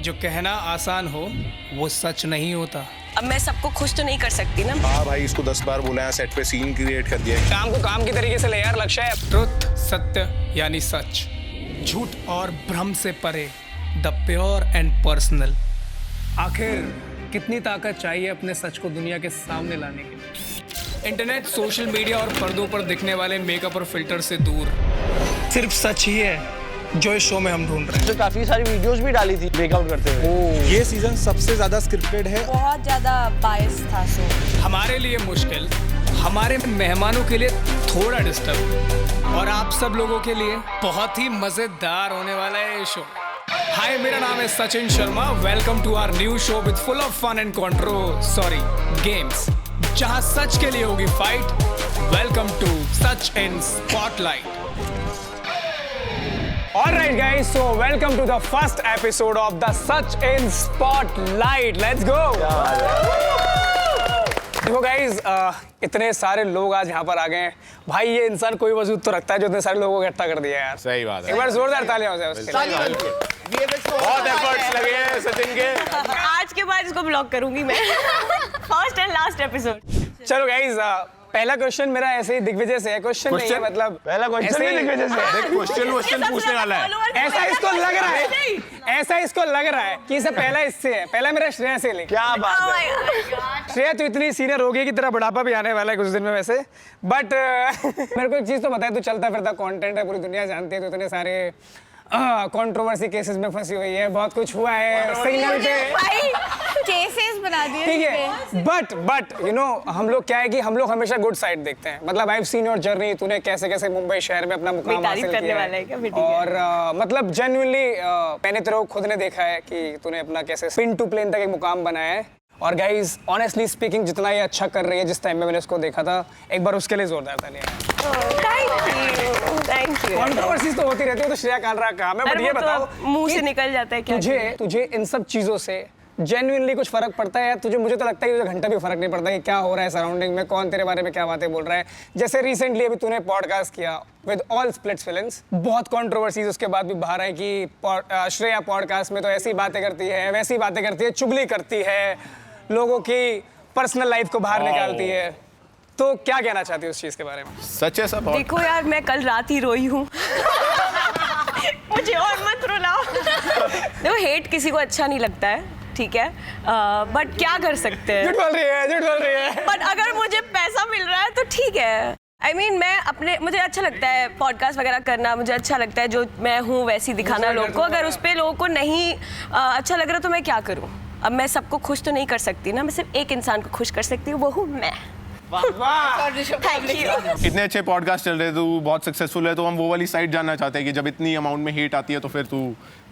जो कहना आसान हो वो सच नहीं होता। अब मैं सबको खुश तो नहीं कर सकती ना। हाँ भाई, इसको 10 बार बोला है, सेट पे सीन क्रिएट कर दिया है। काम को काम की तरीके से ले यार लक्ष्य। ट्रुथ सत्य यानी सच, झूठ और भ्रम से परे, द प्योर एंड पर्सनल। आखिर कितनी ताकत चाहिए अपने सच को दुनिया के सामने लाने के लिए? इंटरनेट, सोशल मीडिया और पर्दों पर दिखने वाले मेकअप और फिल्टर से दूर सिर्फ सच ही है जो इस शो में हम ढूंढ रहे हैं। तो काफी सारी वीडियोस भी डाली थी ब्रेकआउट करते हुए। ये सीजन सबसे ज्यादा स्क्रिप्टेड है। बहुत ज्यादा बायस था शो। हमारे लिए मुश्किल, हमारे मेहमानों के लिए थोड़ा डिस्टर्ब और आप सब लोगों के लिए बहुत ही मजेदार होने वाला है ये शो। हाय, मेरा नाम है Sachin Sharma. Welcome to our new show with full of fun and games, जहां सच के लिए होगी fight. Welcome to Sach in spotlight. Alright guys, so welcome to the first episode of the Such in Spotlight. Let's go! देखो guys, इतने सारे लोग आज यहाँ पर आ गए हैं। भाई ये इंसान कोई वजूद तो रखता है जो इतने सारे लोगों को इकट्ठा कर दिया है यार। सही बात है। एक बार जोरदार तालियां हो जाए उसके लिए। बहुत एफर्ट्स लगे हैं सचिन के। आज के बाद इसको ब्लॉक करूंगी मैं। First and last episode. चलो गाइज, पहला क्वेश्चन मेरा ऐसे ही दिग्विजय से है। क्वेश्चन नहीं है, मतलब पहला क्वेश्चन भी दिग्विजय से है। क्वेश्चन पूछने वाला है। ऐसा इसको लग रहा है, ऐसा इसको लग रहा है कि इसे पहला इससे है। पहला मेरा श्रेया से ले। क्या बात Oh है। my God. श्रेया तो इतनी सीनियर हो गई कि तेरा बुढ़ापा भी आने वाला है कुछ दिन में वैसे। बट मेरे को एक चीज तो पता है, तू चलता फिरता कंटेंट है, पूरी दुनिया जानती है। तो इतने सारे कंट्रोवर्सी केसेस में फंसी हुई है, बहुत कुछ हुआ है सिग्नल पे। भाई केसेस बना दिए। ठीक है, बट यू नो हम लोग क्या है कि हम लोग हमेशा गुड साइड देखते हैं। मतलब I have seen your journey, तूने कैसे कैसे मुंबई शहर में अपना मुकाम तारीफ हासिल करने किया वाला है क्या? भी ठीक है। और मतलब जेन्युइनली मैंने तेरे को खुद ने देखा है कि तूने अपना कैसे पिन टू प्लेन तक एक मुकाम बनाया है। और गाइज ऑनेस्टली स्पीकिंग, जितना ये अच्छा कर रही है जिस टाइम में मैंने उसको देखा था, एक बार उसके लिए जोरदार तालियां। Thank you. कंट्रोवर्सीज तो होती रहती है, तो श्रेया कालरा का मैं बट ये बताओ, मुंह से निकल जाता है क्या? तुझे इन सब चीजों से जेन्युइनली कुछ फर्क पड़ता है? तुझे, मुझे तो लगता है कि तुझे घंटा भी फर्क नहीं पड़ता कि क्या हो रहा है सराउंडिंग में, कौन तेरे बारे में क्या बातें बोल रहा है। जैसे रिसेंटली अभी तूने पॉडकास्ट किया विद ऑल स्प्लिट्स फिल्म्स, बहुत कंट्रोवर्सीज उसके बाद भी बाहर आई कि श्रेया पॉडकास्ट में तो ऐसी बातें करती है, वैसी बातें करती है, चुगली करती है, लोगों की पर्सनल लाइफ को बाहर निकालती है। तो क्या कहना चाहती है उस चीज के बारे में? सच है सब। देखो यार, मैं कल रात ही रोई हूँ। मुझे और मत रुलाओ। देखो, हेट किसी को अच्छा नहीं लगता है, ठीक है, बट क्या कर सकते हैं। झूठ बोल रही है। बट अगर मुझे पैसा मिल रहा है तो ठीक है। I mean, मैं अपने, मुझे अच्छा लगता है पॉडकास्ट वगैरह करना, मुझे अच्छा लगता है जो मैं हूँ वैसी दिखाना लोगों को। अगर उस पर लोगों को नहीं अच्छा लग रहा तो मैं क्या करूँ? अब मैं सबको खुश तो नहीं कर सकती ना, मैं सिर्फ एक इंसान को खुश कर सकती हूँ, वो हूँ मैं। Thank you. इतने अच्छे पॉडकास्ट चल रहे, तू बहुत सक्सेसफुल है, तो हम वो वाली साइड जानना चाहते हैं कि जब इतनी अमाउंट में हेट आती है तो फिर तू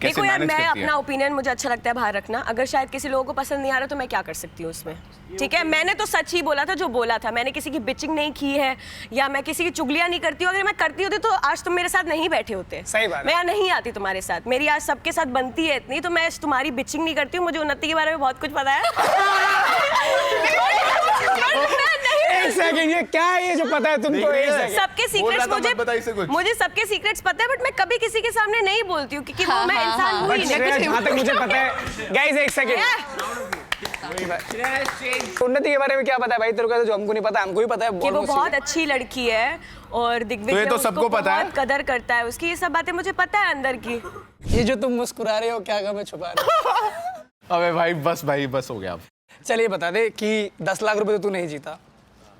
कैसे देखो यार, मैनेज मैं करती है? अपना ओपिनियन मुझे अच्छा लगता है बाहर रखना। अगर शायद किसी लोगों को पसंद नहीं आ रहा तो मैं क्या कर सकती हूँ उसमें? ठीक है, मैंने तो सच ही बोला था जो बोला था। मैंने किसी की बिचिंग नहीं की है या मैं किसी की चुगलियां नहीं करती हूँ। अगर मैं करती होती तो आज तुम मेरे साथ नहीं बैठे होते। सही बात है। मैं यहाँ नहीं आती तुम्हारे साथ। मेरी आज सबके साथ बनती है इतनी, तो मैं तुम्हारी बिचिंग नहीं करती हूँ। मुझे उन्नति के बारे में बहुत कुछ पता है। एक सेकंड, ये क्या है ये जो पता है तुमको? एक सेकंड। सबके सीक्रेट्स मुझे सबके सीक्रेट्स पता है, बट मैं कभी किसी के सामने नहीं बोलती हूँ क्योंकि वो मैं इंसान हूँ ही नहीं। जहाँ तक मुझे पता है, गाइस एक सेकंड, उन्नति के बारे में क्या पता है भाई तेरे को? जो हमको नहीं पता, हमको ही पता है कि वो बहुत अच्छी लड़की है और दिग्विजय तो सबको पता है, बहुत कदर करता है उसकी। ये सब बातें मुझे पता है अंदर की। ये जो तुम मुस्कुरा रहे हो, क्या गम है छुपा रहे हो? अबे भाई बस हो गया अब। चलिए बता दे कि 10 लाख रुपए तो तू नहीं जीता,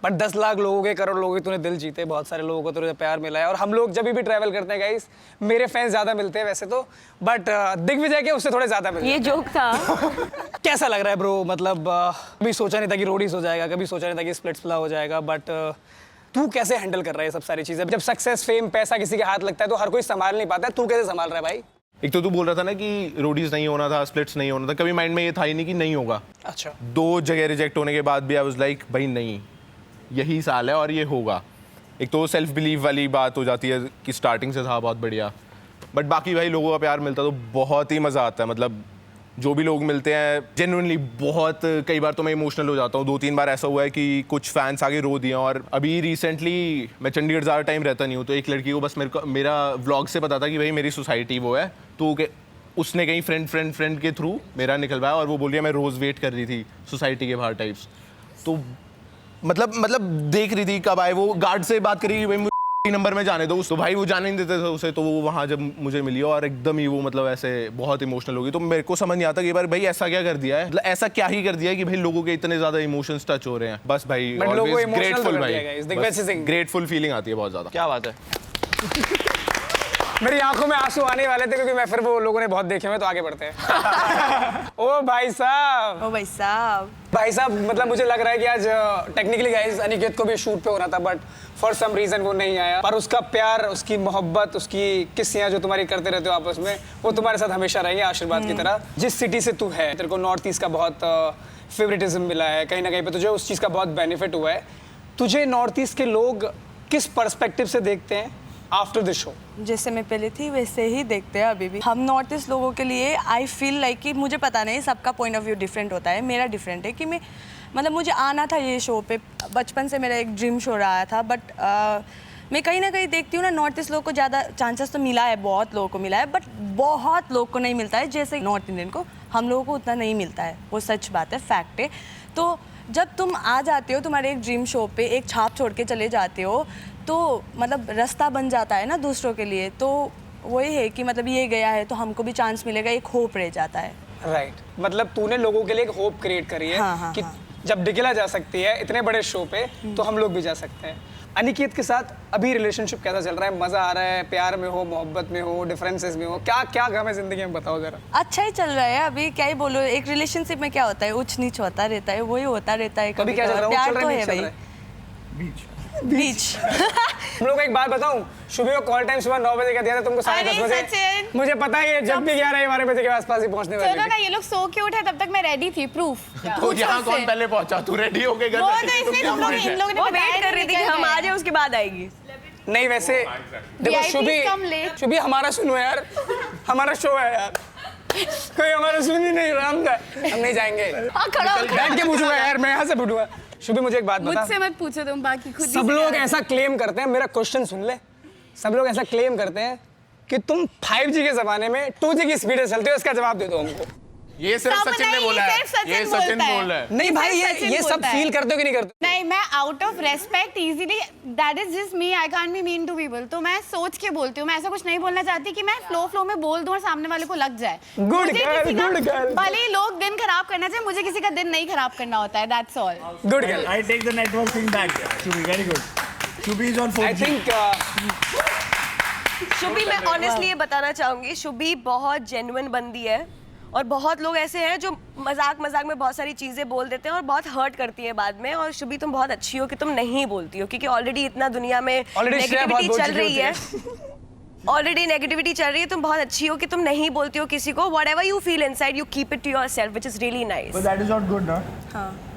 बट 10 लाख लोगों के, करोड़ लोगों के तूने दिल जीते। बहुत सारे लोगों को तुझे प्यार मिला है। और हम लोग जब भी ट्रैवल करते हैं गाइस, मेरे फैंस ज्यादा मिलते हैं वैसे तो, बट दिग्विजय के उससे थोड़े ज्यादा मिलते हैं। ये जोक था। कैसा लग रहा है ब्रो? मतलब कभी सोचा नहीं था कि रोडीज हो जाएगा, कभी सोचा नहीं था कि स्प्लिट्स प्ला हो जाएगा, बट तू कैसे हैंडल कर रहा है सब सारी चीजें? जब सक्सेस, फेम, पैसा किसी के हाथ लगता है तो हर कोई संभाल नहीं पाता है, तू कैसे संभाल रहा है भाई? एक तो तू बोल रहा था ना कि रोडीज नहीं होना था, स्प्लिट्स नहीं होना था, कभी माइंड में ये था ही नहीं कि नहीं होगा। अच्छा, 2 जगह रिजेक्ट होने के बाद भी आई वाज लाइक भाई नहीं, यही साल है और ये होगा। एक तो सेल्फ बिलीव वाली बात हो जाती है कि स्टार्टिंग से था बहुत बढ़िया, बट बाकी भाई लोगों का प्यार मिलता तो बहुत ही मज़ा आता है। मतलब जो भी लोग मिलते हैं जेन्युइनली बहुत, कई बार तो मैं इमोशनल हो जाता हूँ। 2-3 बार ऐसा हुआ है कि कुछ फैंस आगे रो दिए। और अभी रिसेंटली मैं चंडीगढ़ ज़्यादा टाइम रहता नहीं हूँ, तो एक लड़की को बस मेरा व्लॉग से पता था कि भाई मेरी सोसाइटी वो है, तो उसने कहीं फ्रेंड के थ्रू मेरा निकलवाया और वो बोल रही है मैं रोज़ वेट कर रही थी सोसाइटी के बाहर टाइप्स। तो मतलब देख रही थी कब आए, वो गार्ड से बात करी कि भाई मुझे नंबर में जाने दो, तो भाई वो जाने नहीं देते थे उसे। तो वो वहाँ जब मुझे मिली और एकदम ही वो मतलब ऐसे बहुत इमोशनल हो गई। तो मेरे को समझ नहीं आता कि भाई ऐसा क्या कर दिया है, मतलब ऐसा क्या ही कर दिया है कि भाई लोगों के इतने ज्यादा इमोशंस टच हो रहे हैं। बस भाई ग्रेटफुल भाई, ग्रेटफुल फीलिंग आती है बहुत ज्यादा। क्या बात है। मेरी आंखों में आंसू आने वाले थे क्योंकि मैं फिर वो लोगों ने बहुत देखे हुए, तो आगे बढ़ते हैं। ओ भाई साहब, ओ भाई साहब, मतलब मुझे लग रहा है कि आज टेक्निकली गाइस अनिकेत को भी शूट पे होना था, बट फॉर सम रीजन वो नहीं आया। पर उसका प्यार, उसकी मोहब्बत, उसकी किस्सियां जो तुम्हारी करते रहते हो आपस में, वो तुम्हारे साथ हमेशा रहेंगे आशीर्वाद की तरह। जिस सिटी से तू है, तेरे को नॉर्थ ईस्ट का बहुत फेवरेटिज्म मिला है, कहीं ना कहीं पे तुझे उस चीज़ का बहुत बेनिफिट हुआ है। तुझे नॉर्थ ईस्ट के लोग किस पर्सपेक्टिव से देखते हैं आफ्टर द शो? जैसे मैं पहले थी वैसे ही देखते हैं अभी भी। हम नॉर्थ ईस्ट लोगों के लिए आई फील लाइक कि मुझे पता नहीं, सबका पॉइंट ऑफ व्यू डिफरेंट होता है। मेरा डिफरेंट है कि मैं मतलब मुझे आना था ये शो पे, बचपन से मेरा एक ड्रीम शो रहा था। बट मैं कहीं ना कहीं देखती हूँ ना, नॉर्थ ईस्ट लोगों को ज़्यादा चांसेस तो मिला है, बहुत लोगों को मिला है, बट बहुत लोग को नहीं मिलता है जैसे नॉर्थ इंडियन को हम लोगों को उतना नहीं मिलता है। वो सच बात है, फैक्ट है। तो जब तुम आ जाते हो तुम्हारे एक ड्रीम शो पे, एक छाप छोड़ के चले जाते हो, तो मतलब रास्ता बन जाता है ना दूसरों के लिए। तो वही है कि मतलब ये गया है तो हमको भी चांस मिलेगा, एक होप रह जाता है। राइट, मतलब तूने लोगों के लिए एक होप क्रिएट करी है। हाँ, कि हाँ। जब डिकेला जा सकती है इतने बड़े शो पे, तो हम लोग भी जा सकते हैं। अनिकेत के साथ अभी रिलेशनशिप कैसा चल रहा है? मजा आ रहा है? प्यार में हो, मोहब्बत में हो, डिफरेंसेस में हो, क्या क्या गम है जिंदगी में, बताओ जरा। अच्छा ही चल रहा है अभी, क्या ही बोलो। एक रिलेशनशिप में क्या होता है, ऊंच नीच होता रहता है, वही होता रहता है। कभी क्या चल रहा है? प्यार चल तो रहा है चल भाई, रहा है? बीच। हम लोग को एक बात बताऊं, शुभी को कॉल टाइम सुबह 9 बजे का दिया था तुमको 10:30 बजे। सचिन, मुझे पता है ये जब भी 11-12 बजे के आसपास ही पहुंचने वाली सुनो थी। ना, ये लोग सो के उठे तब तक मैं रेडी थी, प्रूफ। तो यहाँ कौन पहले पहुंचा? तू रेडी हो गए घर वो में? तो इसलिए तुम लोग इन लोगों ने वो बताया वेट कर रही थी कि हम आ जाए उसके बाद आएगी। नहीं वैसे देखो VIPs come late। शुभी हमारा सुनो यार, हमारा शो है यार, कोई हमारा सुन ही नहीं रहा। हम नहीं जाएंगे, बैठ के पूछूंगा यार, मैं यहाँ से पूछूंगा। शुभी मुझे एक बात बता, मुझसे मत पूछो तुम, बाकी खुद ही सब से लोग करो। ऐसा क्लेम करते हैं, मेरा क्वेश्चन सुन ले, सब लोग ऐसा क्लेम करते हैं कि तुम 5G के जमाने में 2G की स्पीड से चलते हो। इसका जवाब दे दो हमको। ये सिर्फ सब सचिन ने नहीं, बोला है, सिर्फ सचिन ये सचिन बोलता है। बोल रहा है। नहीं भाई, सचिन ये सब बोलता है। फील करते हो कि नहीं करते? नहीं, मैं out of respect easily, that is just me, I can't be mean to people. तो मैं सोच के बोलती हूँ, मैं ऐसा कुछ नहीं बोलना चाहती कि मैं फ्लो में बोल दूं और सामने वाले को लग जाए। Good मुझे girl, किसी का- good girl। भले ही लोग दिन खराब करना चाहिए, मुझे किसी का दिन नहीं खराब करना होता है, that's all. Good girl. I take the network thing back. Shubhi, very good. Shubhi is on 4G. I think Shubhi, मैं ऑनेस्टली ये बताना चाहूंगी, शुभी बहुत जेन्युइन बंदी है। और बहुत लोग ऐसे हैं जो मजाक में बहुत सारी चीज़ें बोल देते हैं और बहुत हर्ट करती हैं बाद में। और शुभी तुम बहुत अच्छी हो कि तुम नहीं बोलती हो, क्योंकि ऑलरेडी इतना दुनिया में Already श्रेया बहुत नेगेटिविटी बोल चल चुकी रही है। ऑलरेडी नेगेटिविटी चल रही है, तुम बहुत अच्छी हो कि तुम नहीं बोलती हो किसी को। Whatever you feel inside, you keep it to yourself, which is really nice. But that is not good, ना?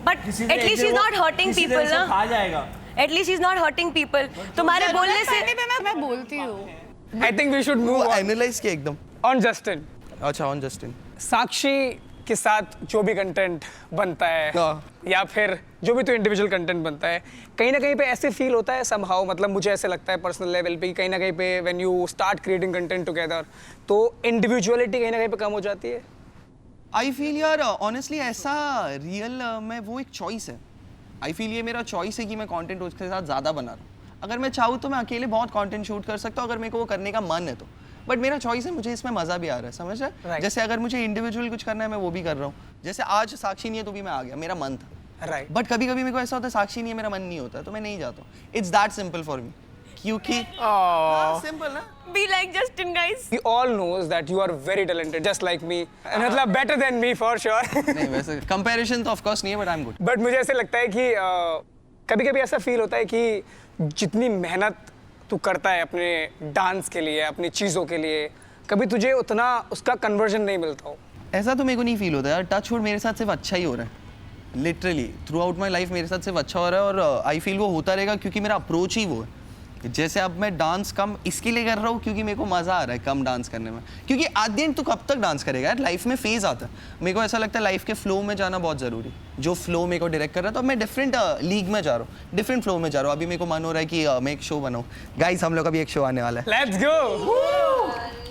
बट किसी ने एटलीस्ट एक इज दिन नॉट हर्टिंग किसी दिन पीपल से ना, खा जाएगा। At least is not hurting people. तुम्हारे बोलने से पहले पे मैं बोलती हूँ। I think we should move analyse किया एकदम। On Justin. अच्छा, ऑन जस्टिन। साक्षी के साथ जो भी कंटेंट बनता है, हाँ। या फिर जो भी तो इंडिविजुअल कंटेंट बनता है, कहीं ना कहीं पे ऐसे फील होता है समहाउ, मतलब मुझे ऐसे लगता है पर्सनल लेवल पे, कहीं ना कहीं पे when you start creating content together, तो इंडिविजुअलिटी कहीं ना कहीं पे कम हो जाती है। आई फील यार ऑनेस्टली ऐसा रियल में वो एक चॉइस है। आई फील ये मेरा चॉइस है कि मैं कंटेंट उसके साथ ज़्यादा बना रहा हूँ। अगर मैं चाहूँ तो मैं अकेले बहुत कंटेंट शूट कर सकता हूँ, अगर मेरे को वो करने का मन है तो। बट मेरा चॉइस है, मुझे इसमें मज़ा भी आ रहा है, समझ रहे? Right. जैसे अगर मुझे इंडिविजुअल कुछ करना है मैं वो भी कर रहा हूँ। जैसे आज साक्षी नहीं है तो भी मैं आ गया, मेरा मन था। राइट। बट कभी कभी मेरे को ऐसा होता है साक्षी नहीं है, मेरा मन नहीं होता, तो मैं नहीं जाता हूँ। It's that simple for me, क्योंकि सिंपल ना। Be like Justin guys. We all knows that you are very talented, just like me. मतलब better than me for sure. नहीं वैसे कंपैरिजन तो ऑफ कोर्स नहीं है, but I am good. But मुझे ऐसे लगता है कि कभी कभी ऐसा फील होता है कि जितनी मेहनत तू करता है अपने डांस के लिए, अपनी चीज़ों के लिए, कभी तुझे उतना उसका कन्वर्जन नहीं मिलता हो। ऐसा तो मेरे को नहीं फील होता यार, टच वुड मेरे साथ सिर्फ अच्छा ही हो रहा है। Literally through out my life मेरे साथ सिर्फ अच्छा हो रहा है, और आई फील वो होता रहेगा क्योंकि मेरा अप्रोच ही वो है। जैसे अब मैं डांस कम इसके लिए कर रहा हूँ क्योंकि मेरे को मज़ा आ रहा है कम डांस करने में, क्योंकि एट द एंड तू कब तक डांस करेगा यार, लाइफ में फेज आता है। मेरे को ऐसा लगता है लाइफ के फ्लो में जाना बहुत ज़रूरी, जो फ्लो मेरे को डायरेक्ट कर रहा है। तो अब मैं डिफरेंट लीग में जा रहा हूँ, डिफरेंट फ्लो में जा रहा हूँ। अभी मेरे को मन हो रहा है कि मैं एक शो बनाऊँ। गाइस हम लोग अभी एक शो आने वाला है। Let's go.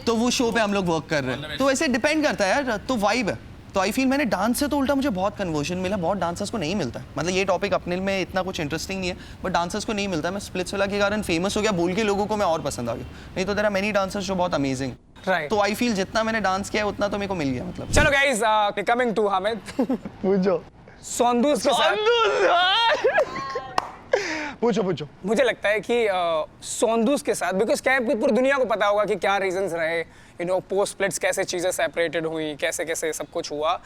तो वो शो पे हम लोग वर्क कर रहे हैं, तो ऐसे डिपेंड करता है यार, तो वाइब है। तो आई फील मैंने डांस से तो उल्टा मुझे बहुत कन्वर्जन मिला, बहुत डांसर्स को नहीं मिलता है। मतलब ये टॉपिक अपने में इतना कुछ इंटरेस्टिंग नहीं है, बट डांसर्स को नहीं मिलता है। मैं स्प्लिट्सविला के कारण फेमस हो गया, बोल के लोगों को मैं और पसंद आ गया। नहीं तो देयर आर मेनी डांसर्स जो बहुत अमेजिंग। Right. तो आई फील जितना मैंने डांस किया है उतना तो मेरे को मिल गया। मतलब चलो गाइस, कमिंग टू हामिद। पूछो सोंदूस के साथ पूछो मुझे लगता है कि सोंदूस के साथ, बिकॉज क्या है, पूरी दुनिया को पता होगा कि क्या रीजंस रहे, पोस्ट स्प्लिट्स कैसे चीज़ें सेपरेटेड हुई, कैसे कैसे सब कुछ हुआ।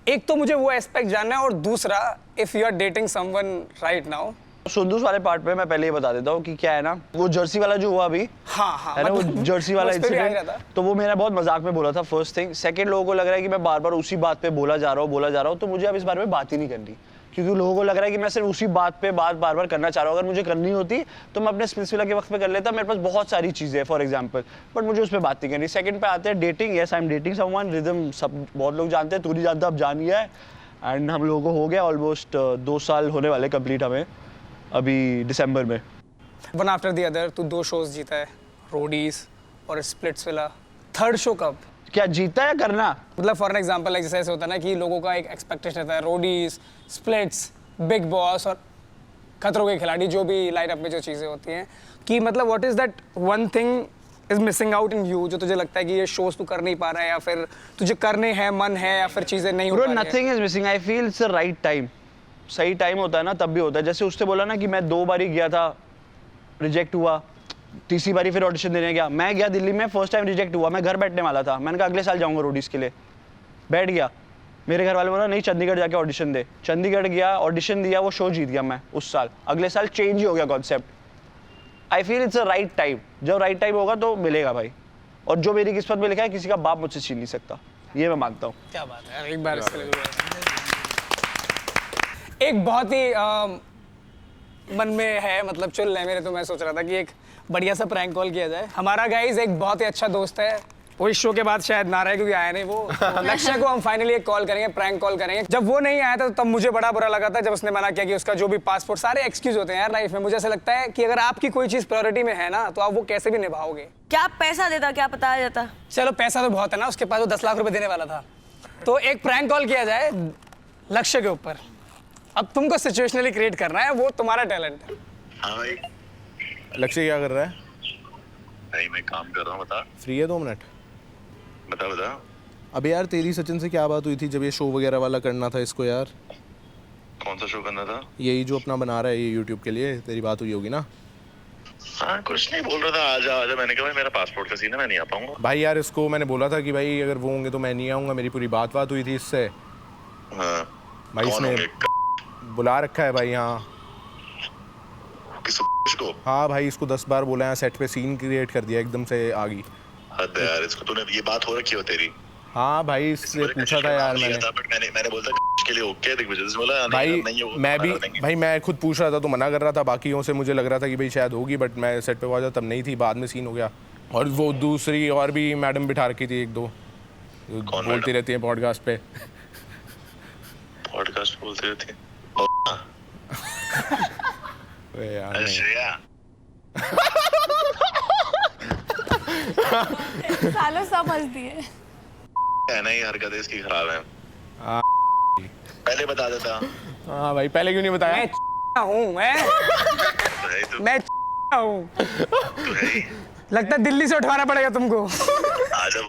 एक तो मुझे वो एस्पेक्ट जानना है, और दूसरा, if you are dating someone right now. Sundus वाले पार्ट पे मैं पहले ही बता देता हूँ कि क्या है ना, वो जर्सी वाला जो हुआ अभी, हाँ है ना, वो जर्सी वाला उस पे भी आ रहा इंसिडेंट, तो वो मेरा बहुत मजाक में बोला था फर्स्ट थिंग। सेकंड, लोगों को लग रहा है कि मैं बार बार उसी बात पे बोला जा रहा हूँ, तो मुझे अब इस बारे में बात ही नहीं करनी, क्योंकि लोगों को लग रहा है कि मैं सिर्फ उसी बात पे बार बार करना चाह रहा हूँ। अगर मुझे करनी होती तो मैं अपने स्प्लिट्सविला के वक्त पे कर लेता, मेरे पास बहुत सारी चीज़ें हैं फॉर एग्जांपल, बट मुझे उस पर बात नहीं करनी। सेकंड पे आते हैं dating. Yes, I am dating someone, rhythm सब बहुत लोग जानते हैं, तू नहीं जानता, अब जान गया है। एंड हम लोगों को हो गया ऑलमोस्ट 2 साल होने वाले कंप्लीट हमें अभी दिसंबर में। वन आफ्टर द अदर तू 2 शोज जीता है, रोडीज और स्प्लिट्सविला। थर्ड शो कब? क्या जीता है करना? मतलब फॉर एन एग्जाम्पल, जैसे ऐसे होता है ना कि लोगों का एक एक्सपेक्टेशन रहता है, रोडीज, स्प्लिट्स, बिग बॉस और खतरों के खिलाड़ी, जो भी लाइनअप में जो चीज़ें होती हैं, कि मतलब what is that one thing is missing out in you, जो तुझे लगता है कि ये शोज तू कर नहीं पा रहा है, या फिर तुझे करने हैं, मन है, या फिर चीज़ें नहीं हो पा रही हैं? Nothing is missing, I feel it's the right time. सही टाइम होता है ना, तब भी होता है। जैसे उसने बोला ना कि मैं 2 बारी गया था, रिजेक्ट हुआ, तीसरी बारी फिर ऑडिशन देने गया। मैं गया दिल्ली में, फर्स्ट टाइम रिजेक्ट हुआ, मैं घर बैठने वाला था, मैंने कहा अगले साल जाऊंगा रोडीज के लिए, बैठ गया। मेरे घर वाले बोला नहीं, चंडीगढ़ जाके ऑडिशन दे। चंडीगढ़ गया, ऑडिशन दिया, वो शो जीत गया मैं उस साल। अगले साल चेंज ही हो गया concept. I feel it's a right time. जब राइट टाइम होगा तो मिलेगा भाई, और जो मेरी किस्मत में लिखा है किसी का बाप मुझसे छीन नहीं सकता, ये मैं मानता हूँ। क्या बात है यार, एक बार इसके लिए एक बहुत ही मन में है, मतलब चुल रहे मेरे, तो मैं सोच रहा था कि एक बढ़िया सा प्रैंक कॉल किया जाए। हमारा गाइज एक बहुत ही अच्छा दोस्त है, वो इस शो के बाद शायद ना रहे क्योंकि आया नहीं वो। तो लक्ष्य को हम फाइनली एक कॉल करेंगे, प्रैंक कॉल करेंगे। जब वो नहीं आया था तो तब मुझे बड़ा बुरा लगा था, जब उसने मना किया कि उसका जो भी पासपोर्ट, सारे एक्सक्यूज होते हैं यार लाइफ में। मुझे ऐसा लगता है कि अगर आपकी कोई चीज़ प्रायोरिटी में है ना, तो आप वो कैसे भी निभाओगे। क्या पैसा देता, क्या पता आ जाता। चलो पैसा तो बहुत है ना, उसके पास वो 10 लाख रुपए देने वाला था। तो एक प्रैंक कॉल किया जाए लक्ष्य के ऊपर। अब तुमको सिचुएशनली क्रिएट करना है, वो तुम्हारा टैलेंट है। हाँ भाई। लक्ष्य क्या कर रहा है? भाई मैं काम कर रहा हूँ, बता। फ्री है 2 मिनट? बता। अबे यार तेरी सचिन से क्या बात हुई थी जब ये शो वगैरह वाला करना था इसको यार? कौन सा शो करना था? यही जो अपना बना रहा है ये यूट्यूब के लिए, तेरी बात हुई होगी ना? हाँ कुछ नहीं, बोल रहा था आजा। मैंने कहा भाई मेरा पासपोर्ट का सीन है, मैं नहीं आ पाऊंगा। भाई यार इसको मैंने बोला था कि भाई अगर वो होंगे तो मैं नहीं आऊँगा, मेरी पूरी बात हुई थी इससे। हाँ भाई कौन इसने होंगे? बुला रखा है भाई यहाँ। किसको? हाँ भाई इसको 10 बार बोला है, सेट पे सीन क्रिएट कर दिया, एकदम से आ गई। हद है यार, इसको तूने ये बात हो रखी हो तेरी? हाँ भाई इससे पूछा था यार मैंने बोलता के लिए ओके, दिग्विजय से बोला भाई नहीं वो मैं भी भाई मैं खुद पूछ रहा था तो मना कर रहा था, बाकियों से मुझे लग रहा था कि भाई शायद होगी, बट मैं सेट पे पहुंचा तब नहीं थी, बाद में सीन हो गया। और वो दूसरी और भी मैडम बिठा रखी थी 1-2 बोलती रहती है पॉडकास्ट पे। पॉडकास्ट बोलती रहती है यार श्रेया। सालों सब हंस दिए। है नहीं, हरकत इसकी खराब है। हाँ पहले बता देता। हाँ भाई पहले क्यों नहीं बताया? मैं हूँ लगता है दिल्ली से उठवाना पड़ेगा तुमको। आजा।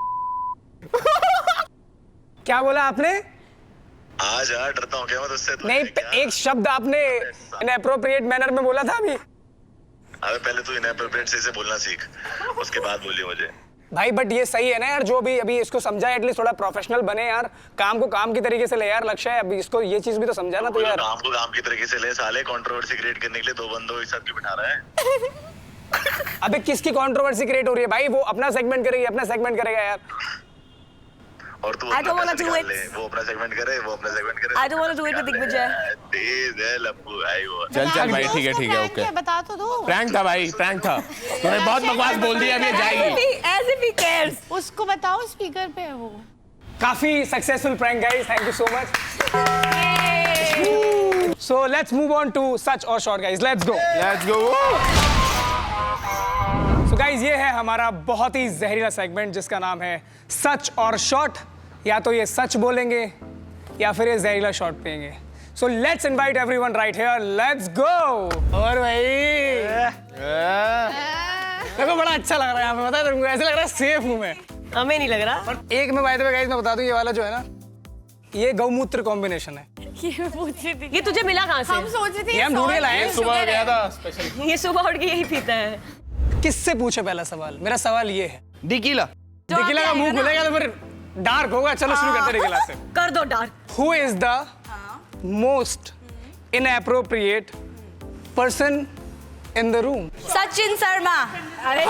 क्या बोला आपने? आजा, डरता हूँ क्या मैं तुझसे? नहीं, एक शब्द आपने इनएप्रोप्रिएट मैनर में बोला था अभी। अबे पहले तू इनएप्रोप्रिएट से बोलना सीख, उसके बाद बोलिए मुझे। भाई बट ये सही है ना यार, जो भी अभी इसको समझा, एटलीस्ट थोड़ा प्रोफेशनल बने यार, काम को काम की तरीके से ले यार। लक्ष्य है, अभी इसको ये चीज भी तो समझा ना तो यार। काम को काम की तरीके से ले साले, कंट्रोवर्सी क्रिएट करने के लिए 2 बंदों एक साथ क्यों बिठा रहा है? अबे किसकी कंट्रोवर्सी क्रिएट हो रही है भाई? वो अपना सेगमेंट करेगी, अपना सेगमेंट करेगा यार। और तू अपना निकाल ले, वो अपना सेगमेंट करे, वो अपना सेगमेंट करे। I don't want to do it with Digvijay. तेज है लप्पू भाई वो। चल भाई ठीक है ओके। बता तो दो। प्रैंक था भाई, प्रैंक था। तूने बहुत बकवास बोल दिया, अब ये जाएगी। As if he cares। उसको बताओ, स्पीकर पे है वो। काफी successful prank guys, thank you so much. So let's move on to such or short guys, let's go। Let's go. So guys ये है हमारा बहुत ही जहरीला सेगमेंट जिसका नाम है सच और शॉट। या तो ये सच बोलेंगे या फिर ये जहरीला शॉट पिएंगे। So let's invite everyone right here, let's go. और भाई देखो बड़ा अच्छा लग रहा है यहाँ पे, पता है तुमको, ऐसे लग रहा है सेफ हूँ मैं। हमें नहीं लग रहा। और एक मैं बाय द वे गाइस मैं बता दूं, ये वाला जो है ना, ये गौमूत्र कॉम्बिनेशन है। ये पूछ रही थी ये तुझे मिला कहाँ से? हम सोच रहे थे ये हम ढूंढ के लाए हैं। सुबह गया था स्पेशल। ये सुबह उठ के यही पीता है। किससे पूछे पहला सवाल? मेरा सवाल ये है, डिकीला डिकीला का मुंह खुलेगा तो फिर डार्क होगा। चलो शुरू करते हैं डिकीला से। कर दो dark. Who is the most inappropriate person in the room? Sachin Sharma. अरे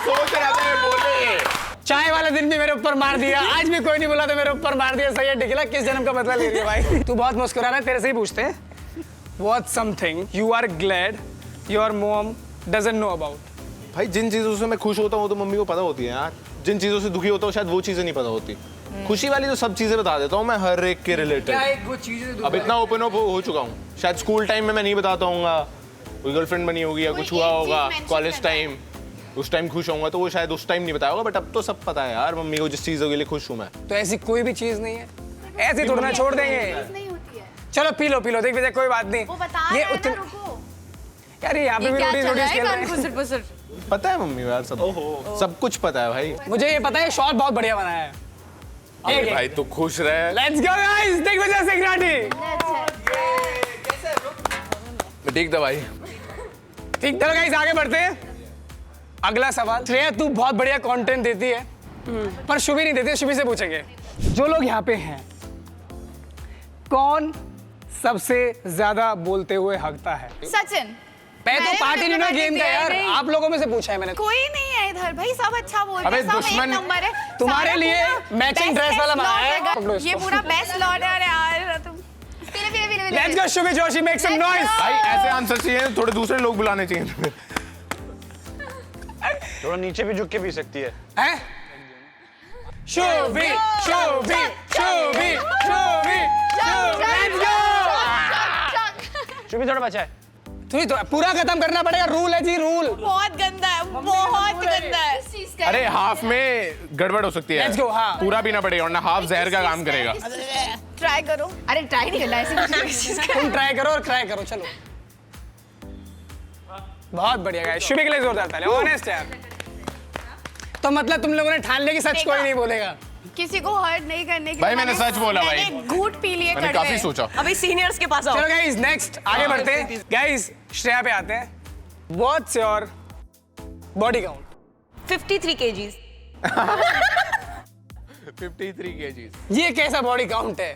सोच रहा था ये बोले। चाय वाले दिन भी मेरे ऊपर मार दिया, आज भी कोई नहीं बोला तो मेरे ऊपर मार दिया। सही है डिकीला, किस जन्म का बदला ले रही है भाई? तू बहुत मुस्कुरा रहा है, तेरे से ही पूछते हैं। What's something you are glad your mom doesn't know about? भाई जिन चीजों से मैं खुश होता हूँ तो मम्मी को पता होती है यार। जिन चीजों से दुखी होता हूँ शायद वो चीजें नहीं पता होती। खुशी वाली तो सब चीजें बता देता हूँ मैं, हर एक के रिलेटेड। वो चीजें अब इतना ओपन अप हो चुका हूँ। शायद स्कूल टाइम में मैं नहीं बताता हूँ, कोई गर्लफ्रेंड बनी होगी या कुछ हुआ होगा कॉलेज टाइम, उस टाइम खुश होऊंगा तो वो शायद उस टाइम नहीं बताया होगा। बट अब तो सब पता है यार मम्मी को जिस चीज़ों के लिए खुश हूँ मैं। तो ऐसी कोई भी चीज नहीं है, ऐसे तोड़ना छोड़ देंगे। नहीं होती है चलो पी लो देख बेटा, कोई बात नहीं। वो बता ये रहा है ना, उतने रुको। यार यहाँ पे भी रोटीज खेल रहे हैं। पुसर पुसर। पता है मम्मी को यार सब कुछ पता है भाई। मुझे ये पता है शॉट बहुत बढ़िया बनाया है। अरे भाई तू खुश रहे। लेट्स गो गाइस, देख बजा सिक्योरिटी। ठीक था भाई। ठीक चलो गाइस आगे बढ़ते हैं। अगला सवाल। श्रेया तू बहुत बढ़िया कंटेंट देती है पर शुभी नहीं देती है, शुभी से पूछेंगे। जो लोग यहाँ पे हैं, कौन सबसे ज्यादा बोलते हुए हकता है? सचिन। मैं तो मैंने पार्टी नहीं ना पार्टी गेम का दिया यार, नहीं। आप लोगों में से पूछा है मैंने। कोई नहीं है इधर भाई, सब अच्छा बोलते अबे हैं, सब दुश्मन- एक नंबर है। तुम्हारे सारा लिए पूरा मैचिंग best ड्रेस वाला slot बनाया है। है। पकड़ो इसको। ये पूरा बेस्ट लॉट है यार। तुम पीले पीले पीले let's go Shubhi Joshi, make some Let's noise. go। भाई ऐसे आंसर चाहिए, थोड़े दूसरे लोग बुलाने चाहिए। थोड़ा नीचे भी झुक के पी सकती है। हैं? Shubhi Shubhi Shubhi Shubhi let's go. शुभी थोड़ा बचा है। तू ही तो पूरा खत्म करना पड़ेगा, रूल है जी, रूल। बहुत गंदा है, बहुत गंदा है। अरे हाफ में गड़बड़ हो सकती है। Let's go, हाँ। पूरा पीना पड़ेगा वरना हाफ जहर का काम करेगा। ट्राई करो। अरे ट्राई नहीं करना ऐसे। तुम ट्राई करो और ट्राई करो, चलो। बहुत बढ़िया गाइस, शुभी के लिए जोरदार ताली। ऑनेस्ट यार। तो मतलब तुम लोगों ने ठान लिया कि सच कोई नहीं बोलेगा। किसी को हर्ट नहीं करने के भाई मैंने सच बोला भाई। मैंने घूट पी लिए मैंने कड़वे। काफी सोचा। अभी सीनियर्स के पास आओ। चलो गाइस नेक्स्ट आगे बढ़ते हैं। गाइस श्रेया पे आते हैं। What's your body count? 53 kgs। 53 kgs। ये कैसा बॉडी काउंट है?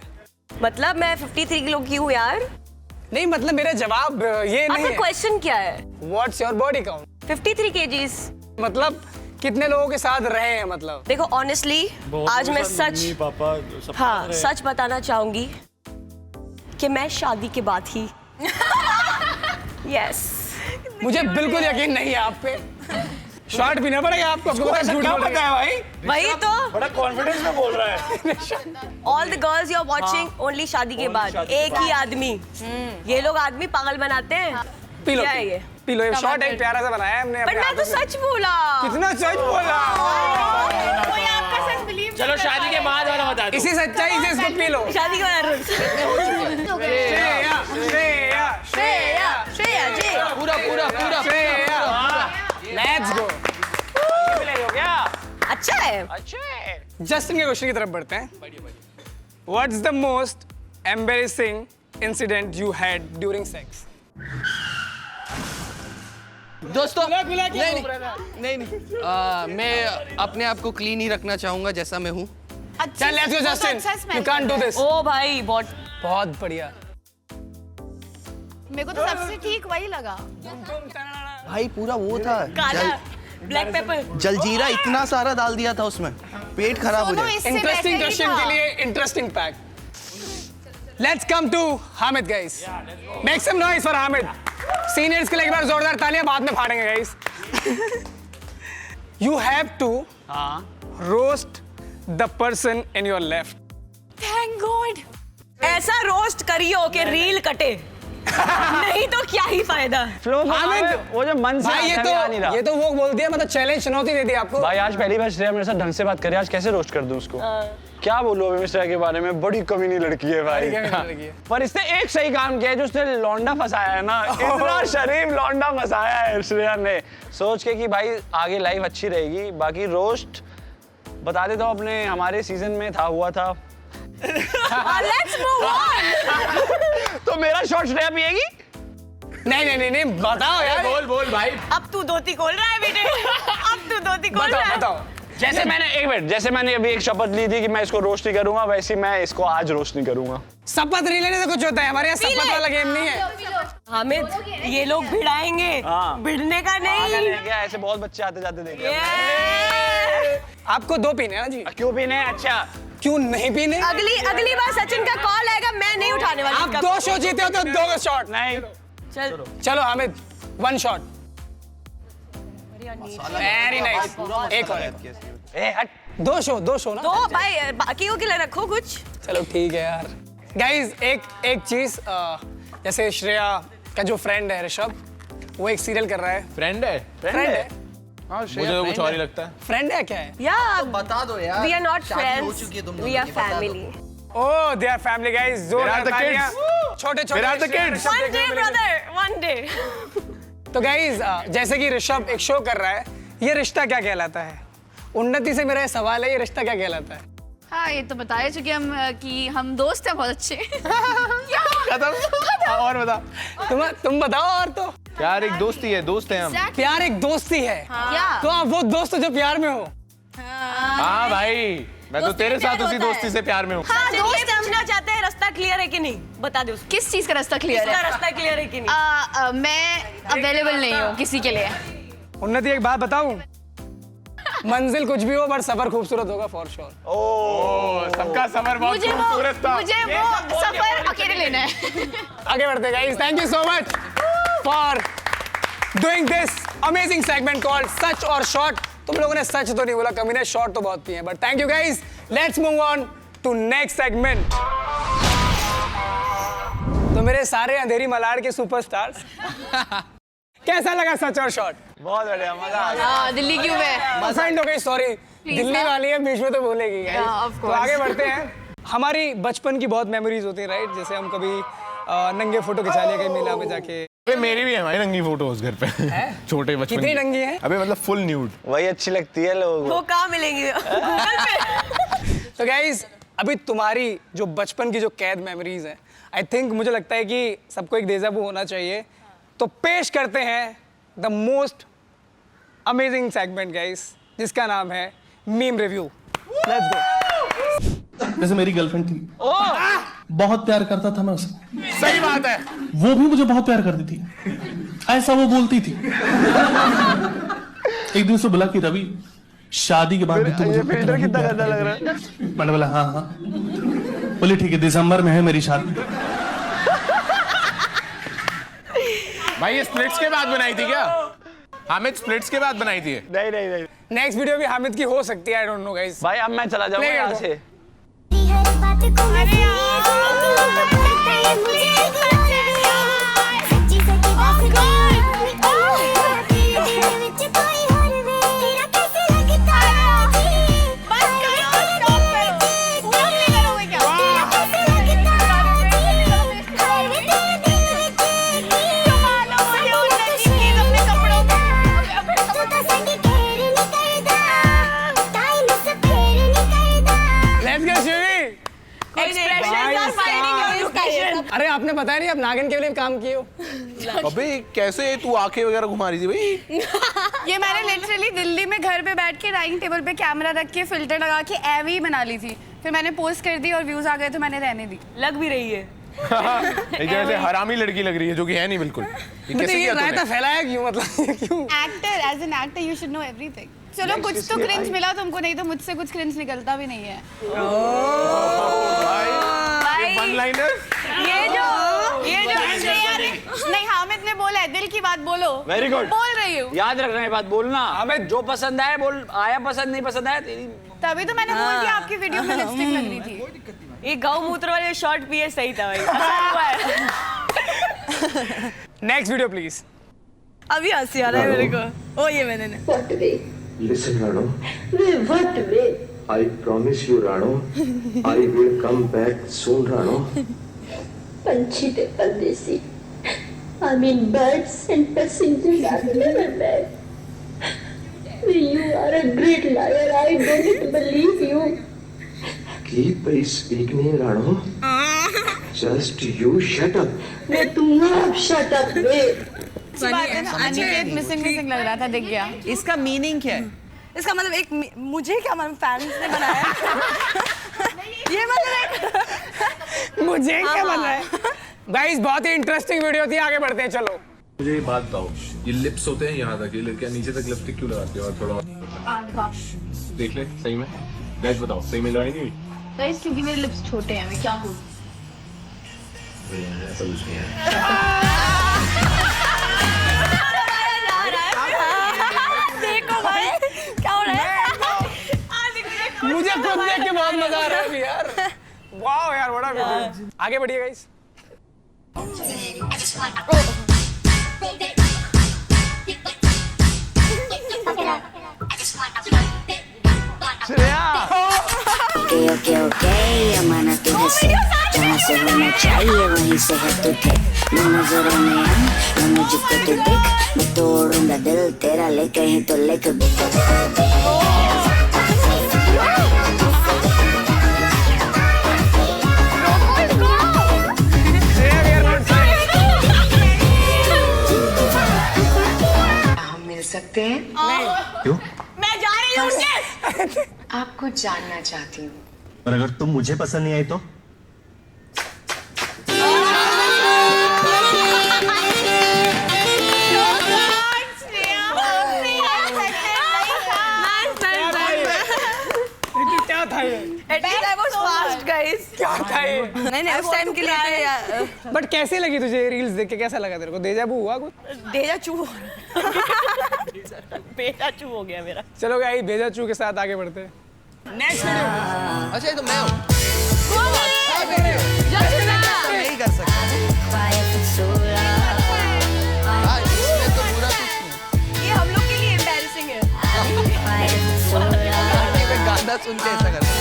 मतलब मैं 53 किलो की हूँ यार। नहीं मतलब मेरा जवाब ये नहीं आपका है। क्वेश्चन क्या है? What's your body count? 53 kgs। मतलब कितने लोगों के साथ रहे हैं मतलब? देखो ऑनेस्टली आज मैं सच बताना चाहूंगी कि मैं शादी के बाद ही यस मुझे बिल्कुल यकीन नहीं है आप पे। शॉट पीना पड़ेगा आपको, आपको पता है झूठ बोल रहा है भाई। वही तो बड़ा कॉन्फिडेंस में बोल रहा है। All the girls you are watching only शादी के बाद एक ही आदमी। ये लोग आदमी पागल बनाते हैं। पी लो क्या है ये? पी लो, ये शॉट एक प्यारा सा बनाया है हमने बट अपने मैं तो हाथों से। सच बोला। कितना सच बोला। कोई आपका सच बिलीव चलो शादी के बाद वाला बता दो। इसी सच्चाई से इसको पी लो। शादी के बाद श्रेया श्रेया श्रेया श्रेया जी पूरा पूरा पूरा श्रेया लेट्स गो। अच्छा है। जस्टिन के क्वेश्चन की तरफ बढ़ते हैं। What's the most embarrassing incident you had during sex? दोस्तों नहीं मैं अपने आप को क्लीन ही रखना चाहूंगा जैसा मैं हूँ। चल let's go Justin, you can't do this. ओ भाई बहुत बढ़िया। मेरे को तो सबसे ठीक वही लगा। भाई पूरा वो था काला ब्लैक पेपर। जलजीरा इतना सारा डाल दिया था उसमें, पेट खराब हो दोनों जाए। इससे इंटरेस्टिंग बेटर ही क्वेश्चन था। के लिए interesting fact. Let's come to Hamid guys. Make some noise for Hamid. Seniors के लिए एक बार जोरदार तालियां, बाद में फाड़ेंगे guys. You have to roast the person in your left. Thank God. ऐसा रोस्ट करियो कि रील कटे। नहीं तो क्या ही फायदा। फ्लो हामिद, वो जो मन से भाई आता है, आ नहीं रहा। ये तो वो बोल दिया, मतलब चैलेंज चुनौती दे दी आपको। भाई आज पहली बार श्रेया मेरे साथ ढंग से बात करे, आज कैसे रोस्ट कर दूं उसको? क्या बोलूं अभी मैं श्रेया के बारे में? बड़ी कमीनी लड़की है भाई। पर इसने एक सही काम किया है, जो उसने लौंडा फंसाया है ना, इतना शरीफ लौंडा फंसाया है श्रेया ने, सोच के कि भाई आगे लाइफ अच्छी रहेगी। बाकी रोस्ट बता देता हूँ, अपने हमारे सीजन में हुआ था। Let's move on। तो मेरा शॉट श्रेया पिएगी? नहीं बताओ यार। बोल भाई। अब तू धोती खोल रहा है बेटे, अब तू धोती खोल रहा है। बताओ। जैसे मैंने एक मिनट, जैसे मैंने अभी एक शपथ ली थी कि मैं इसको रोस्ट नहीं करूंगा, वैसे मैं इसको आज रोस्ट नहीं करूंगा। शपथ रिलेने से कुछ होता है, हमारे यहाँ शपथ वाला गेम नहीं है। हामिद, ये लोग भिड़ाएंगे, हाँ। भिड़ने का नहीं। क्या ऐसे बहुत बच्चे आते जाते देखे। आपको 2 पीने हैं ना जी? क्यों पीने? अच्छा क्यों नहीं पीने? अगली बार सचिन का कॉल आएगा, मैं नहीं उठाने वाली। आप 2 शो जीते हो तो 2 शॉट। नहीं, चलो हामिद 1 शॉट। Very nice. एक और। ए हट। 2 शो ना। तो भाई बाकियों के लिए रखो कुछ। चलो ठीक है यार। गाइज एक चीज, जैसे श्रेया का जो फ्रेंड है ऋषभ, वो एक सीरियल कर रहा है। फ्रेंड है? फ्रेंड है? मुझे तो कुछ और ही लगता है। फ्रेंड है क्या है? या बता दो यार, we are not शादी हो friends, चुकी है तुम we दोनों are की, बता दो। family। Oh they are family guys. Where are the kids? छोटे Where are the kids? One day brother, one day। तो गाइज जैसे कि ऋषभ एक शो कर रहा है, ये रिश्ता क्या कहलाता है? उन्नति से मेरा सवाल है, ये रिश्ता क्या कहलाता है? हाँ ये तो बताया चुके हम कि हम दोस्त हैं बहुत अच्छे। खत्म। और बताओ। तुम बताओ। और तो प्यार एक दोस्ती है, दोस्त हैं हम। प्यार एक दोस्ती है। क्या? तो आप वो दोस्त हो जो प्यार में हो। हाँ भाई, मैं तो तेरे साथ उसी दोस्ती से प्यार में हूँ। हाँ दोस्त पूछना चाहते हैं रास्ता क्लियर है कि नहीं, बता दे उसको। किस चीज का रास्ता क्लियर इसका है? रास्ता क्लियर है कि नहीं? मैं अवेलेबल नहीं हूँ किसी के लिए। उन्नति एक बात बताऊं, मंजिल कुछ भी हो बट सफर खूबसूरत होगा फॉर श्योर। सबका सफर बहुत खूबसूरत था। मुझे वो सफर अकेले लेना है। आगे बढ़ते guys, thank you so much for doing this amazing segment called सच और शॉर्ट। तुम लोगों ने सच तो नहीं बोला, कमी ने शॉर्ट तो बहुत पिए हैं, but thank you guys. Let's move on to next segment. तो मेरे सारे अंधेरी मलाड़ के सुपरस्टार्स, कैसा लगा सच और शॉर्ट? बहुत बढ़िया, मजा आ गया। दिल्ली क्यों है? ऑफेंड हो गई, सॉरी। दिल्ली वाली है, बीच में तो बोलेगी guys। of तो course। आगे बढ़ते हैं। हमारी बचपन की बहुत मेमोरीज होती है राइट, जैसे हम कभी नंगे फोटो खिंचा लिया कहीं मेला में जाके। अबे मेरी भी है भाई नंगी फोटोज घर पे। छोटे बचपन कितनी की। नंगी है? अबे मतलब फुल न्यूड। वही अच्छी लगती है लोगों को। वो कहाँ मिलेंगी? गूगल पे। तो गाइज अभी तुम्हारी जो बचपन की जो कैद मेमोरीज है, आई थिंक मुझे लगता है कि सबको एक डेजा वू होना चाहिए। तो पेश करते हैं the most amazing segment guys, जिसका नाम है मीम रिव्यू। Let's go. जैसे मेरी गर्लफ्रेंड थी, बहुत प्यार करता था मैं उसे, सही बात है। वो भी मुझे बहुत प्यार करती थी, ऐसा वो बोलती थी। एक दिन उसने बोला कि रवि शादी के बाद भी तू मुझे फिल्टर कितना गंदा लग रहा है। मैंने बोला हाँ हाँ। बोली ठीक है, दिसंबर में है मेरी शादी। भाई ये स्प्लिट्स के बाद बनाई थी क्या? हामिद स्प्लिट्स के बाद बनाई थी। नहीं नहीं नहीं नेक्स्ट वीडियो भी हामिद की हो सकती है, आई डोंट नो गाइस। भाई, अब मैं चला जाऊंगा Play कर यहाँ दो। से। Let's go Shivi. Expressions are finding your location। अरे आपने बताया नहीं आप नागिन के लिए काम किए हो। अबे कैसे तू आंखें वगैरह घुमा रही थी भाई? ये मैंने लिटरली दिल्ली में घर पे बैठ के डाइनिंग टेबल पे कैमरा रख के फिल्टर लगा के एवी बना ली थी। फिर मैंने पोस्ट कर दी और व्यूज आ गए तो मैंने रहने दी। लग भी रही है। एक जैसे हरामी लड़की लग रही है, जो कि है नहीं बिल्कुल। ये मतलब कैसे ये किया रायता तूने? फैलाया क्यों, मतलब क्यों? Actor, as an actor you should know everything. चलो कुछ तो क्रिंज मिला तुमको, नहीं तो मुझसे कुछ क्रिंज निकलता भी नहीं है। ये वन लाइनर। ये जो श्रेया ने नहीं, हामिद ने बोला है दिल की बात बोलो। Very good। बोल रही हूँ, याद रखना ये बात, बोलना। हमें जो पसंद आए बोल, आया पसंद नहीं पसंद आया तेरी। तभी तो मैंने बोल दिया आपकी वीडियो में लिपस्टिक लग रही थी। ये गौ मूत्र वाले शॉर्ट भी है, सही था भाई। असर हुआ है। Next video please. अभी हंसी आ रहा है मेरे को। ओ ये मैंने What way? Listen, Rano. What way? I promise you, Rano. I will come back soon, Rano. Panchi the Paldesi. I mean, birds and passengers are never bad. You are a great liar. I don't believe you. Keep speaking, Rano. Just you shut up. मैं तुम्हारा shut up, babe. बात है ना, Aniket missing लग रहा था, दिख गया। इसका मीनिंग क्या है? इसका मतलब एक मुझे क्या मतलब फैंस ने बनाया ये मतलब एक मुझे क्या पता है। गाइस बहुत ही इंटरेस्टिंग वीडियो थी, आगे बढ़ते हैं चलो। मुझे ये बात बताओ, ये लिप्स होते हैं यहाँ तक, ये लड़कियाँ नीचे तक लिपस्टिक क्यों लगाती है? और थोड़ा देख ले सही में, गाइस बताओ सही में लगाई नहीं हुई? गाइस क्योंकि मेरे लिप्स छोटे हैं, मैं क्या करूं? ऐसा कुछ नहीं है। देखो भाई क्या हो रहा है। मुझे खुद देख के बहुत मजा आ रहा है अभी यार। वाओ यार बड़ा वीडियो। आगे बढ़िए गाइस। ओके अमाना तुझे से जहाँ से होना चाहिए वहीं से है तुझे मैं नजरों में आ मुझको तो देख मैं तोड़ूंगा दिल तेरा लेके ही तो लिख हम मिल सकते हैं? क्यों? मैं जा रही हूँ उनके। आपको जानना चाहती हूँ। और अगर तुम मुझे पसंद नहीं आई तो? क्या था ये? At least I was fast, guys. क्या था ये? नहीं उस टाइम के लिए बट कैसे लगी तुझे रील्स देख के? कैसा लगा तेरे को? डेजा वू हुआ कुछ? डेजा चू बेटा चू हो गया मेरा। चलो गाइस डेजा चू के साथ आगे बढ़ते हैं। Next video. अच्छा ये तो मैं हूँ। नहीं कर सकता। इसमें तो बुरा कुछ नहीं। ये हम लोग के लिए embarrassing है। मैं गाना सुन के ऐसा करता हूँ।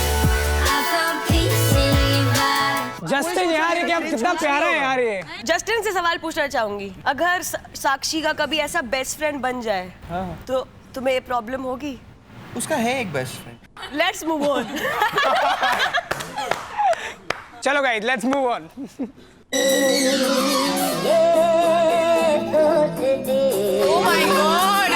जस्टिन यार ये क्या कितना प्यारा है यार ये। जस्टिन से सवाल पूछना चाहूंगी, अगर साक्षी का कभी ऐसा बेस्ट फ्रेंड बन जाए तो तुम्हें ये प्रॉब्लम होगी? उसका है एक best friend. Let's move on. चलो guys let's move on. Oh my God!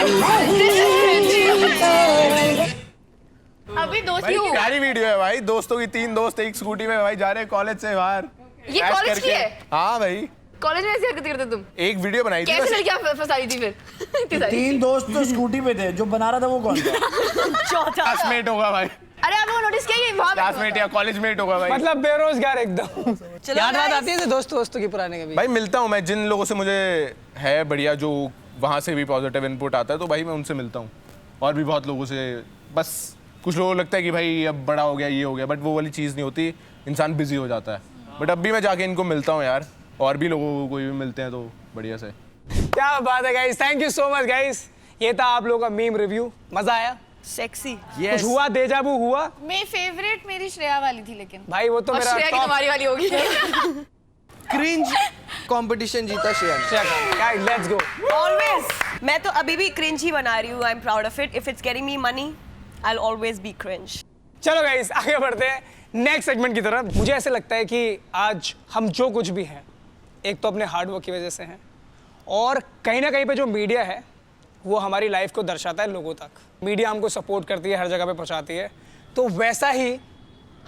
अभी दोस्त ही हूँ। प्यारी वीडियो है भाई, दोस्तों की 3 दोस्त एक स्कूटी में भाई जा रहे हैं कॉलेज से बाहर। ये Crash कॉलेज करके। की है? हाँ भाई। कॉलेज में ऐसी हरकतें करते तुम? एक वीडियो बनाई थी कैसे बस। लड़कियां फंसा रही थी फिर? इतनी सारी। 3 दोस्त तो स्कूटी पे थे, जो बना रहा था वो कौन था? क्लासमेट होगा भाई, अरे आप लोगों नोटिस किया कि वहाँ पे क्लासमेट या कॉलेज मेट होगा भाई। मतलब बेरोजगार एकदम। याद आती है दोस्तों की पुराने कभी? भाई मिलता हूँ मैं जिन लोगों से मुझे है बढ़िया, जो वहाँ से भी पॉजिटिव इनपुट आता है तो भाई मैं उनसे मिलता हूँ। और भी बहुत लोगों से, बस कुछ लोगों को लगता है कि भाई अब बड़ा हो गया ये हो गया, बट वो वाली चीज़ नहीं होती, इंसान बिजी हो जाता है। बट अब भी मैं जाके इनको मिलता हूँ यार, और भी लोगों को कोई भी मिलते हैं तो बढ़िया से। क्या बात है guys, thank you so much guys. ये था आप लोगों का मीम रिव्यू, मजा आया? सेक्सी कुछ हुआ? डेजा वू हुआ? मेरी फेवरेट मेरी श्रेया वाली थी, लेकिन भाई वो तो और मेरा श्रेया की top- तुम्हारी वाली होगी। क्रिंज कंपटीशन जीता श्रेया ने। Guys let's go. Always. मैं तो अभी भी cringe ही बना रही हूँ। I'm proud of it. If it's getting me money, I'll always be cringe. चलो गाइस आगे बढ़ते हैं नेक्स्ट सेगमेंट की तरफ। मुझे ऐसे लगता है कि आज हम जो कुछ भी हैं, एक तो अपने हार्डवर्क की वजह से हैं, और कहीं ना कहीं पे जो मीडिया है वो हमारी लाइफ को दर्शाता है लोगों तक। मीडिया हमको सपोर्ट करती है, हर जगह पे पहुंचाती है। तो वैसा ही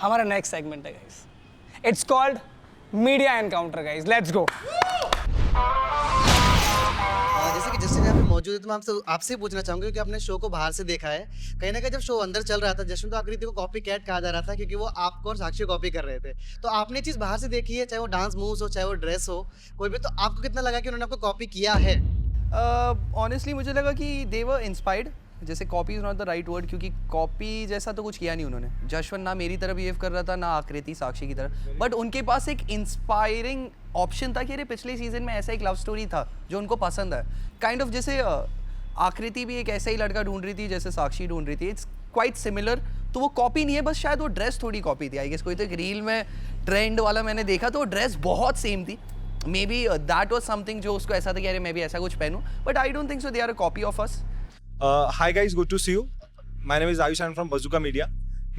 हमारा नेक्स्ट सेगमेंट है guys, it's called media encounter guys, let's go. जैसे कि जस्टिन यहाँ पे मौजूद है तो मैं आपसे पूछना चाहूंगा, क्योंकि आपने शो को बाहर से देखा है। कहीं ना कहीं जब शो अंदर चल रहा था, जस्टिन तो आकृति को कॉपी कैट कहा जा रहा था, क्योंकि वो आपको और साक्षी कॉपी कर रहे थे। तो आपने चीज़ बाहर से देखी है, चाहे वो डांस मूव्स हो, चाहे वो ड्रेस हो, कोई भी, तो आपको कितना लगा कि उन्होंने आपको कॉपी किया है? ऑनेस्टली मुझे लगा कि दे वर इंस्पायर्ड, जैसे copy is not the right word, क्योंकि कॉपी जैसा तो कुछ किया नहीं उन्होंने। जशवंत ना मेरी तरह बिहेव कर रहा था, ना आकृति साक्षी की तरह, बट उनके पास एक इंस्पायरिंग ऑप्शन था कि अरे पिछले सीजन में ऐसा एक लव स्टोरी था जो उनको पसंद है। काइंड ऑफ जैसे आकृति भी एक ऐसा ही लड़का ढूंढ रही थी जैसे साक्षी ढूंढ रही थी, इट्स क्वाइट सिमिलर। तो वो कॉपी नहीं है, बस शायद वो ड्रेस थोड़ी कॉपी थी। आई गेस कोई तो एक रील में ट्रेंड वाला मैंने देखा तो वो ड्रेस बहुत सेम थी। May be that was something जो उसको ऐसा था कि अरे मैं भी ऐसा कुछ पहनूं, but I don't think so they are a copy of us. Hi guys, good to see you. My name is Ayush, I am from Bazooka media.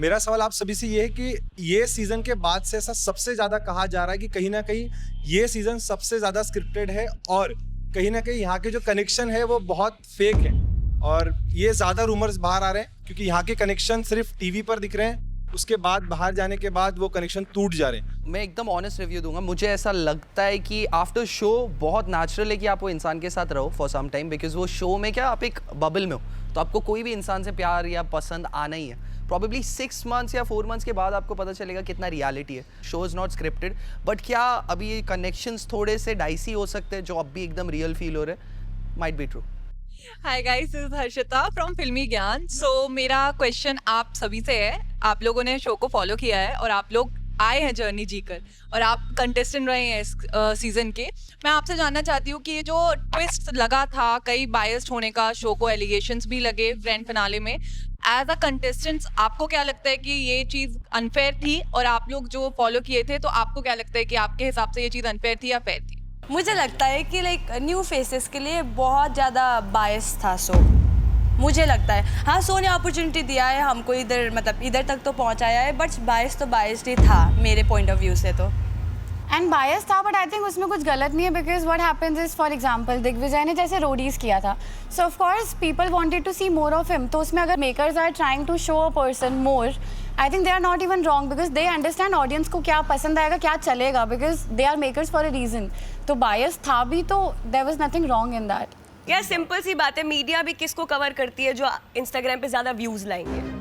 मेरा सवाल आप सभी से ये है कि ये सीजन के बाद से ऐसा सबसे ज़्यादा कहा जा रहा है कि कहीं ना कहीं ये सीजन सबसे ज़्यादा स्क्रिप्टेड है और कहीं ना कहीं यहाँ के जो कनेक्शन है वो बहुत फेक है, और ये ज़्यादा रूमर्स बाहर आ रहे हैं क्योंकि यहाँ के कनेक्शन सिर्फ टीवी पर दिख रहे हैं, उसके बाद बाहर जाने के बाद वो कनेक्शन टूट जा रहे हैं। मैं एकदम ऑनेस्ट रिव्यू दूंगा। मुझे ऐसा लगता है कि आफ्टर शो बहुत नेचुरल है कि आप वो इंसान के साथ रहो फॉर सम टाइम, बिकॉज वो शो में क्या आप एक बबल में हो, तो आपको कोई भी इंसान से प्यार या पसंद आना ही है। प्रॉबेबली 6 मंथ्स या 4 मंथ्स के बाद आपको पता चलेगा कितना रियलिटी है। Show is not scripted, but क्या अभी ये कनेक्शंस थोड़े से डाइसी हो सकते हैं जो अब भी एकदम रियल फील हो रहे हैं? Might be true. Hi guys, this is Harshita from फिल्मी ज्ञान। सो मेरा क्वेश्चन आप सभी से है, आप लोगों ने शो को फॉलो किया है और आप लोग आए हैं जर्नी जीकर और आप कंटेस्टेंट रहे हैं इस सीजन के। मैं आपसे जानना चाहती हूँ कि ये जो ट्विस्ट लगा था कई बायस्ड होने का, शो को एलिगेशंस भी लगे ग्रैंड फिनाले में, एज अ कंटेस्टेंट्स आपको क्या लगता है कि ये चीज़ अनफेयर थी? और आप लोग जो फॉलो किए थे तो आपको क्या लगता है कि आपके हिसाब से ये चीज़ अनफेयर थी या फेयर थी? मुझे लगता है कि लाइक न्यू फेसेस के लिए बहुत ज़्यादा बायस था शो, मुझे लगता है। हाँ, शो ने अपॉर्चुनिटी दिया है हमको, इधर मतलब इधर तक तो पहुंचाया है, बट बायस तो बायस्ड ही था मेरे पॉइंट ऑफ व्यू से तो। एंड बायस था, बट आई थिंक उसमें कुछ गलत नहीं है, because what happens is, for example Digvijay ने जैसे रोडीज किया था, so of course people wanted to see more of him. तो उसमें अगर makers are trying to show a person more, I think they are not even wrong, because they understand audience को क्या पसंद आएगा, क्या चलेगा, because they are makers for a reason. तो बायस था भी, तो there was nothing wrong in that. यार सिंपल सी बात है, मीडिया भी किसको कवर करती है? जो इंस्टाग्राम पे ज़्यादा व्यूज़ लाएंगे।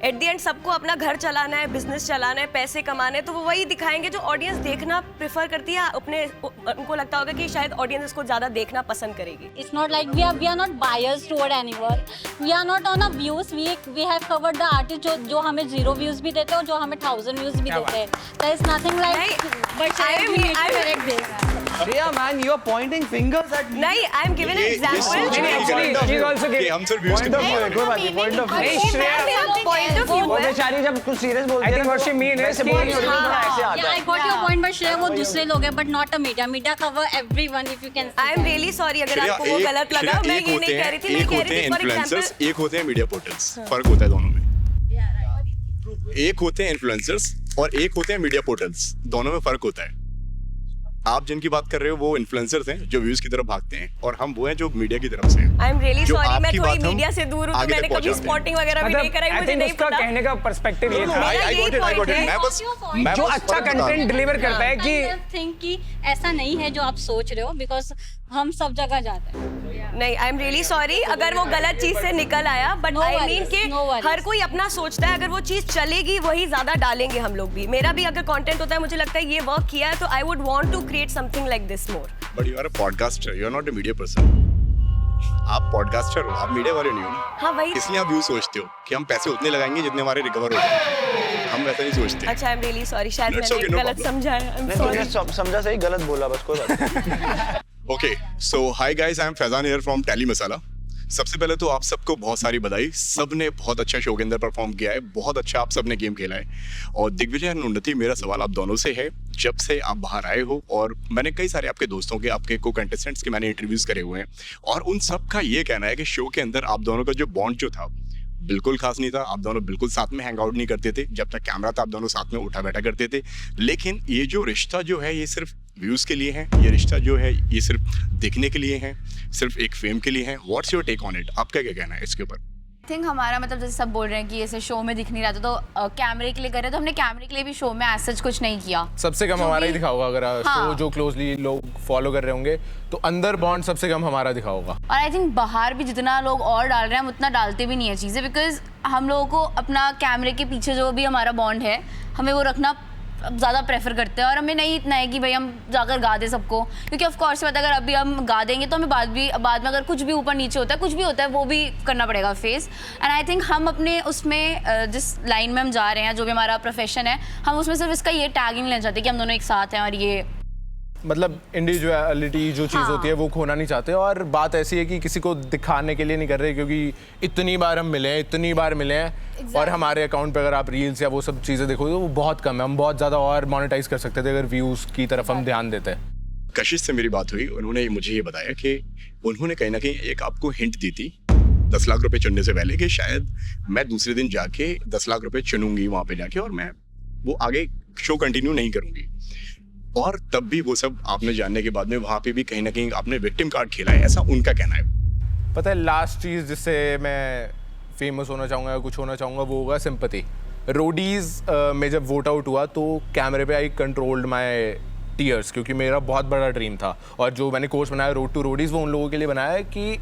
एट दी एंड सबको अपना घर चलाना है, बिजनेस चलाना है, पैसे कमाने, तो वो वही दिखाएंगे जो ऑडियंस देखना प्रेफर करती है। अपने उनको लगता होगा कि शायद ऑडियंस इसको ज़्यादा देखना पसंद करेगी। It's not like we are not biased toward anyone. We are not on a views. We have covered the artist जो हमें 0 views भी देते हैं और जो हमें 1000 views भी देते हैं. There is nothing like. But we need to correct this. Shreya man, you are pointing fingers at me. नहीं, I am giving an example. Actually, she's also giving. हम सिर्फ व्यूज के Point of नहीं, Shreya, point of view वो है। बेचारी जब कुछ सीरियस बोलती I है think what she mean is वैसे कि- बोल नहीं होती, हाँ, ऐसे आता yeah, है। I got your point, but Shreya वो दूसरे लोग हैं, but not a media. Media cover everyone, if you can see I am that. Really sorry अगर आपको वो गलत लगा। मैं ये नहीं कह रही थी, मैं कह रही थी फॉर एग्जांपल एक होते हैं मीडिया पोर्टल्स, फर्क होता है दोनों में। एक होते हैं इन्फ्लुएंसर्स और एक होते हैं मीडिया पोर्टल्स, दोनों में फर्क होता है। आप जिनकी बात कर रहे हो वो इन्फ्लुएंसर्स हैं जो व्यूज की तरफ भागते हैं, और हम वो हैं जो मीडिया की तरफ से हैं। आई एम रियली जो सॉरी, मैं आपकी थोड़ी बात हम मीडिया से दूर हूँ, तो आगे मैंने तक कभी पहुंचाते हैं। स्पॉटिंग वगैरह भी नहीं कराई, मुझे नहीं उसका पता। कहने का पर्सपेक्टिव ये था मैं बस जो अच्छा कंटेंट डिलीवर करता है कि थिंक कि ऐसा नहीं है जो आप सोच रहे हो, बिकॉज हम सब जगह जाते हैं। नहीं, आई एम रियली सॉरी अगर वो गलत चीज से निकल आया, but No I worries, mean कि no worries. हर कोई अपना सोचता है, अगर वो चीज चलेगी वही ज्यादा डालेंगे हम लोग भी। मेरा भी अगर कंटेंट होता है, मुझे लगता है ये वर्क किया है, तो I would want to create something like this more. But you are a podcaster, you are not a media person. आप पॉडकास्टर हो, आप मीडिया वाले नहीं हो ना। हाँ वही। इसलिए आप व्यू सोचते हो कि हम पैसे उतने लगाएंगे जितने हमारे रिकवर हो जाए। हम वैसा नहीं सोचते। अच्छा, आई एम रियली सॉरी, शायद That's मैंने okay, no गलत problem. समझा है। I'm नहीं, sorry. तुमने समझा सही, गलत बोला बस, कोई बात नहीं। Okay, so hi guys, I am Faizan here from Telly Masala. सबसे पहले तो आप सबको बहुत सारी बधाई, सबने बहुत अच्छा शो के अंदर परफॉर्म किया है, बहुत अच्छा आप सबने गेम खेला है। और दिग्विजय और उन्नति, मेरा सवाल आप दोनों से है, जब से आप बाहर आए हो, और मैंने कई सारे आपके दोस्तों के, आपके को कंटेस्टेंट्स के मैंने इंटरव्यूज करे हुए हैं, और उन सब का ये कहना है कि शो के अंदर आप दोनों का जो बॉन्ड जो था बिल्कुल खास नहीं था। आप दोनों बिल्कुल साथ में हैंग आउट नहीं करते थे, जब तक कैमरा था आप दोनों साथ में उठा बैठा करते थे। लेकिन ये जो रिश्ता जो है ये सिर्फ व्यूज़ के लिए है, ये रिश्ता जो है ये सिर्फ दिखने के लिए है, सिर्फ एक फेम के लिए है। What's your take on it? आपका क्या कहना है इसके ऊपर? आई थिंक हमारा मतलब जैसे सब बोल रहे हैं कि ऐसे शो में दिख नहीं रहा था, तो कैमरे के लिए कर रहे, तो हमने कैमरे के लिए भी शो में ऐसा कुछ नहीं किया। सबसे कम जो हमारा भी- ही दिखा होगा, अगर हाँ। शो जो क्लोजली लोग फॉलो कर रहे होंगे तो अंदर बॉन्ड सबसे कम हमारा दिखा होगा। और आई थिंक बाहर भी जितना लोग और डाल रहे हैं हम उतना डालते भी नहीं है चीज़ें, बिकॉज हम लोगों को अपना कैमरे के पीछे जो भी हमारा बॉन्ड है हमें वो रखना ज़्यादा प्रेफर करते हैं और हमें नहीं इतना है कि भाई हम जाकर गा दें सबको, क्योंकि ऑफ कोर्स बात अगर अभी हम गा देंगे तो हमें बाद में अगर कुछ भी ऊपर नीचे होता है, कुछ भी होता है, वो भी करना पड़ेगा फेस। एंड आई थिंक हम अपने उसमें जिस लाइन में हम जा रहे हैं, जो भी हमारा प्रोफेशन है, हम उसमें सिर्फ इसका ये टैगिंग लेना चाहते हैं कि हम दोनों एक साथ हैं और ये मतलब इंडिविजुअलिटी जो चीज़ होती है वो खोना नहीं चाहते। और बात ऐसी है कि किसी को दिखाने के लिए नहीं कर रहे, क्योंकि इतनी बार हम मिले हैं, इतनी बार मिले हैं और हमारे अकाउंट पे अगर आप रील्स या वो सब चीज़ें देखोगे तो वो बहुत कम है। हम बहुत ज़्यादा और मोनेटाइज कर सकते थे अगर व्यूज़ की तरफ हम ध्यान देते हैं। कशिश से मेरी बात हुई, उन्होंने मुझे ये बताया कि उन्होंने कहीं ना कहीं एक आपको हिंट दी थी 10 लाख रुपए चुनने से पहले कि शायद मैं दूसरे दिन जाके 10 लाख रुपए चुनूंगी वहाँ पे जाके और मैं वो आगे शो कंटिन्यू नहीं करूँगी। और तब भी वो सब आपने जानने के बाद में वहाँ पे भी कहीं ना कहीं आपने विक्टिम कार्ड खेला है, ऐसा उनका कहना है। पता है लास्ट चीज़ जिससे मैं फेमस होना चाहूँगा या कुछ होना चाहूँगा वो होगा सिंपैथी। रोडीज़ में जब वोट आउट हुआ तो कैमरे पे आई कंट्रोल्ड माई टीयर्स, क्योंकि मेरा बहुत बड़ा ड्रीम था और जो मैंने कोर्स बनाया रोड टू रोडीज़ वो उन लोगों के लिए बनाया है कि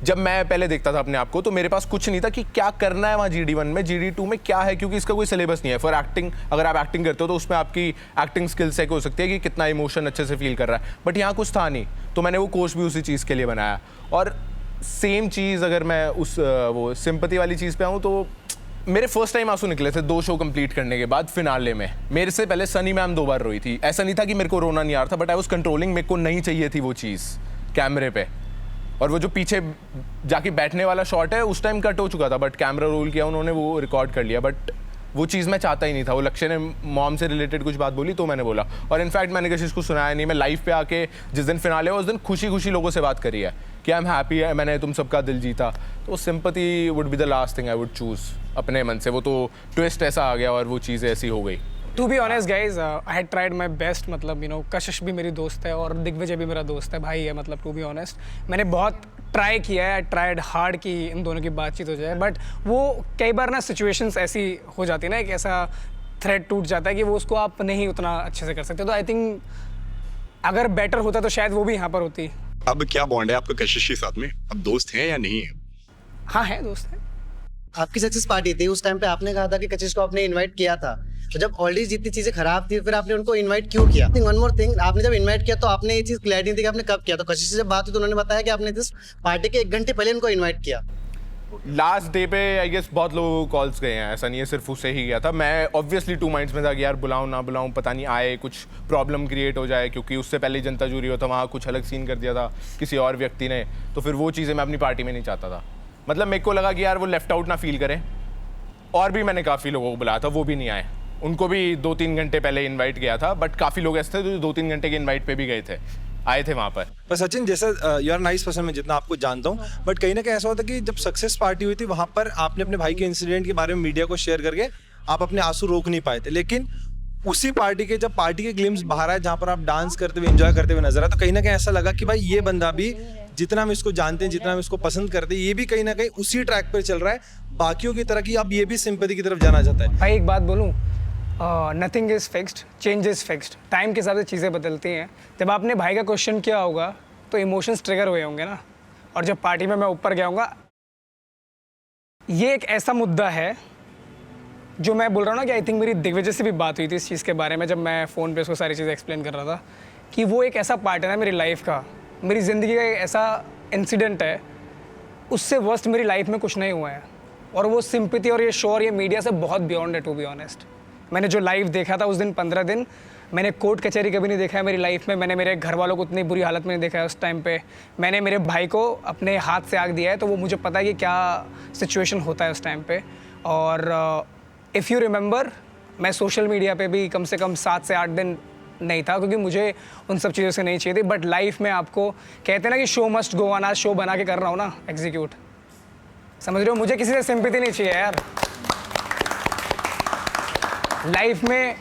जब मैं पहले देखता था अपने आप को तो मेरे पास कुछ नहीं था कि क्या करना है वहाँ GD1 में, GD2 में क्या है, क्योंकि इसका कोई सिलेबस नहीं है। फॉर एक्टिंग अगर आप एक्टिंग करते हो तो उसमें आपकी एक्टिंग स्किल्स चेक हो सकती है कि कितना इमोशन अच्छे से फील कर रहा है, बट यहाँ कुछ था नहीं। तो मैंने वो कोर्स भी उसी चीज़ के लिए बनाया। और सेम चीज़ अगर मैं उस वो सिंपैथी वाली चीज़ पे आऊँ तो मेरे फर्स्ट टाइम आंसू निकले थे 2 शो कंप्लीट करने के बाद फिनाले में। मेरे से पहले सनी मैम 2 बार रोई थी। ऐसा नहीं था कि मेरे को रोना नहीं आ रहा था, बट आई वॉज कंट्रोलिंग, मेरे को नहीं चाहिए थी वो चीज़ कैमरे पे। और वो जो पीछे जाके बैठने वाला शॉट है उस टाइम कट हो चुका था, बट कैमरा रोल किया उन्होंने, वो रिकॉर्ड कर लिया, बट वो चीज़ मैं चाहता ही नहीं था। वो लक्ष्य ने मॉम से रिलेटेड कुछ बात बोली तो मैंने बोला, और इनफैक्ट मैंने किसी को सुनाया नहीं। मैं लाइव पे आके जिस दिन फिनाले हुआ उस दिन खुशी खुशी लोगों से बात करी है कि आई एम हैप्पी, मैंने तुम सबका दिल जीता। तो sympathy would be the last thing I would choose अपने मन से। वो तो ट्विस्ट ऐसा आ गया और वो चीज़ें ऐसी हो गई। To be honest guys, I had tried my best. मतलब यू नो कशिश भी मेरी दोस्त है और दिग्विजय भी मेरा दोस्त है, भाई है। मतलब टू बी ऑनेस्ट मैंने बहुत ट्राई किया है, ट्राइड हार्ड कि इन दोनों की बातचीत हो जाए, बट वो कई बार ना सिचुएशंस ऐसी हो जाती है ना, एक ऐसा थ्रेड टूट जाता है कि वो उसको आप नहीं उतना अच्छे से कर सकते। तो आई थिंक अगर बेटर होता तो शायद वो भी यहाँ पर होती। अब क्या बॉन्ड है आपका कशिश के साथ में? अब दोस्त हैं या नहीं है? हाँ है, दोस्त है। आपकी सक्सेस पार्टी थी, उस टाइम पे आपने कहा था कि कशिश को आपने इनवाइट किया था, तो जब ऑलरेडी जितनी चीजें खराब थी फिर आपने उनको इनवाइट क्यों किया? वन मोर थिंग, आपने जब इनवाइट किया तो आपने ये चीज क्लैरिटी थी कि आपने कब किया? तो कशिश से जब बात हुई तो उन्होंने बताया कि आपने जिस पार्टी के 1 घंटे पहले उनको इनवाइट किया। लास्ट डे पे आई गेस बहुत लोगों को कॉल्स गए हैं, ऐसा नहीं है सिर्फ उसे ही गया था। मैं ऑब्वियसली 2 माइंड्स में था कि यार बुलाऊं ना बुलाऊं, पता नहीं आए कुछ प्रॉब्लम क्रिएट हो जाए, क्योंकि उससे पहले जनता जूरी होता वहाँ कुछ अलग सीन कर दिया था किसी और व्यक्ति ने, तो फिर वो चीज़ें मैं अपनी पार्टी में नहीं चाहता था। मतलब मेरे को लगा कि यार वो लेफ्ट आउट ना फील करें, और भी मैंने काफ़ी लोगों को बुलाया था, वो भी नहीं आए। उनको भी 2-3 घंटे पहले इनवाइट किया था, बट काफ़ी लोग ऐसे थे जो 2-3 घंटे के इनवाइट पे भी गए थे, आए थे वहाँ पर सचिन जैसा यू आर नाइस पर्सन, मैं जितना आपको जानता हूँ, बट कहीं ना कहीं ऐसा होता है कि जब सक्सेस पार्टी हुई थी वहाँ पर आपने अपने भाई के इंसिडेंट के बारे में मीडिया को शेयर करके आप अपने आंसू रोक नहीं पाए थे, लेकिन उसी पार्टी के जब पार्टी के ग्लिम्स बाहर आए जहाँ पर आप डांस करते हुए एंजॉय करते हुए नजर आए, तो कहीं ना कहीं ऐसा लगा कि भाई ये बंदा भी जितना हम इसको जानते हैं, जितना हम इसको पसंद करते हैं, ये भी कहीं ना कहीं उसी ट्रैक पर चल रहा है बाकियों की तरह की, अब ये भी सिंपैथी की तरफ जाना चाहता है। भाई एक बात बोलूँ, nothing is fixed, change is fixed. Time के हिसाब से चीज़ें बदलती हैं। जब आपने भाई का क्वेश्चन किया होगा तो इमोशंस ट्रिगर हुए होंगे ना, और जब पार्टी में मैं ऊपर गया हूँगा, ये एक ऐसा मुद्दा है जो मैं बोल रहा हूँ ना कि आई थिंक मेरी दिग्विजय से भी बात हुई थी इस चीज़ के बारे में, जब मैं फ़ोन पे उसको सारी चीज़ें एक्सप्लेन कर रहा था कि वो एक ऐसा पार्ट है ना मेरी लाइफ का, मेरी ज़िंदगी का एक ऐसा इंसिडेंट है, उससे वर्स्ट मेरी लाइफ में कुछ नहीं हुआ है। और वो सिंपैथी और ये शो और ये मीडिया से बहुत बियॉन्ड है। टू बी ऑनेस्ट, मैंने जो लाइव देखा था उस दिन 15 दिन, मैंने कोर्ट कचहरी कभी नहीं देखा है मेरी लाइफ में। मैंने मेरे घर वालों को उतनी बुरी हालत में नहीं देखा है उस टाइम पे। मैंने मेरे भाई को अपने हाथ से आग दिया है, तो वो मुझे पता है कि क्या सिचुएशन होता है उस टाइम पे। और इफ़ यू रिमेंबर, मैं सोशल मीडिया पे भी कम से कम 7 से 8 दिन नहीं था, क्योंकि मुझे उन सब चीज़ों से नहीं चाहिए थी। बट लाइफ में आपको कहते हैं ना कि शो मस्ट गो ऑन, आज शो बना के कर रहा हूँ ना एग्जीक्यूट, समझ रहे हो? मुझे किसी से सिंपैथी नहीं चाहिए यार लाइफ में,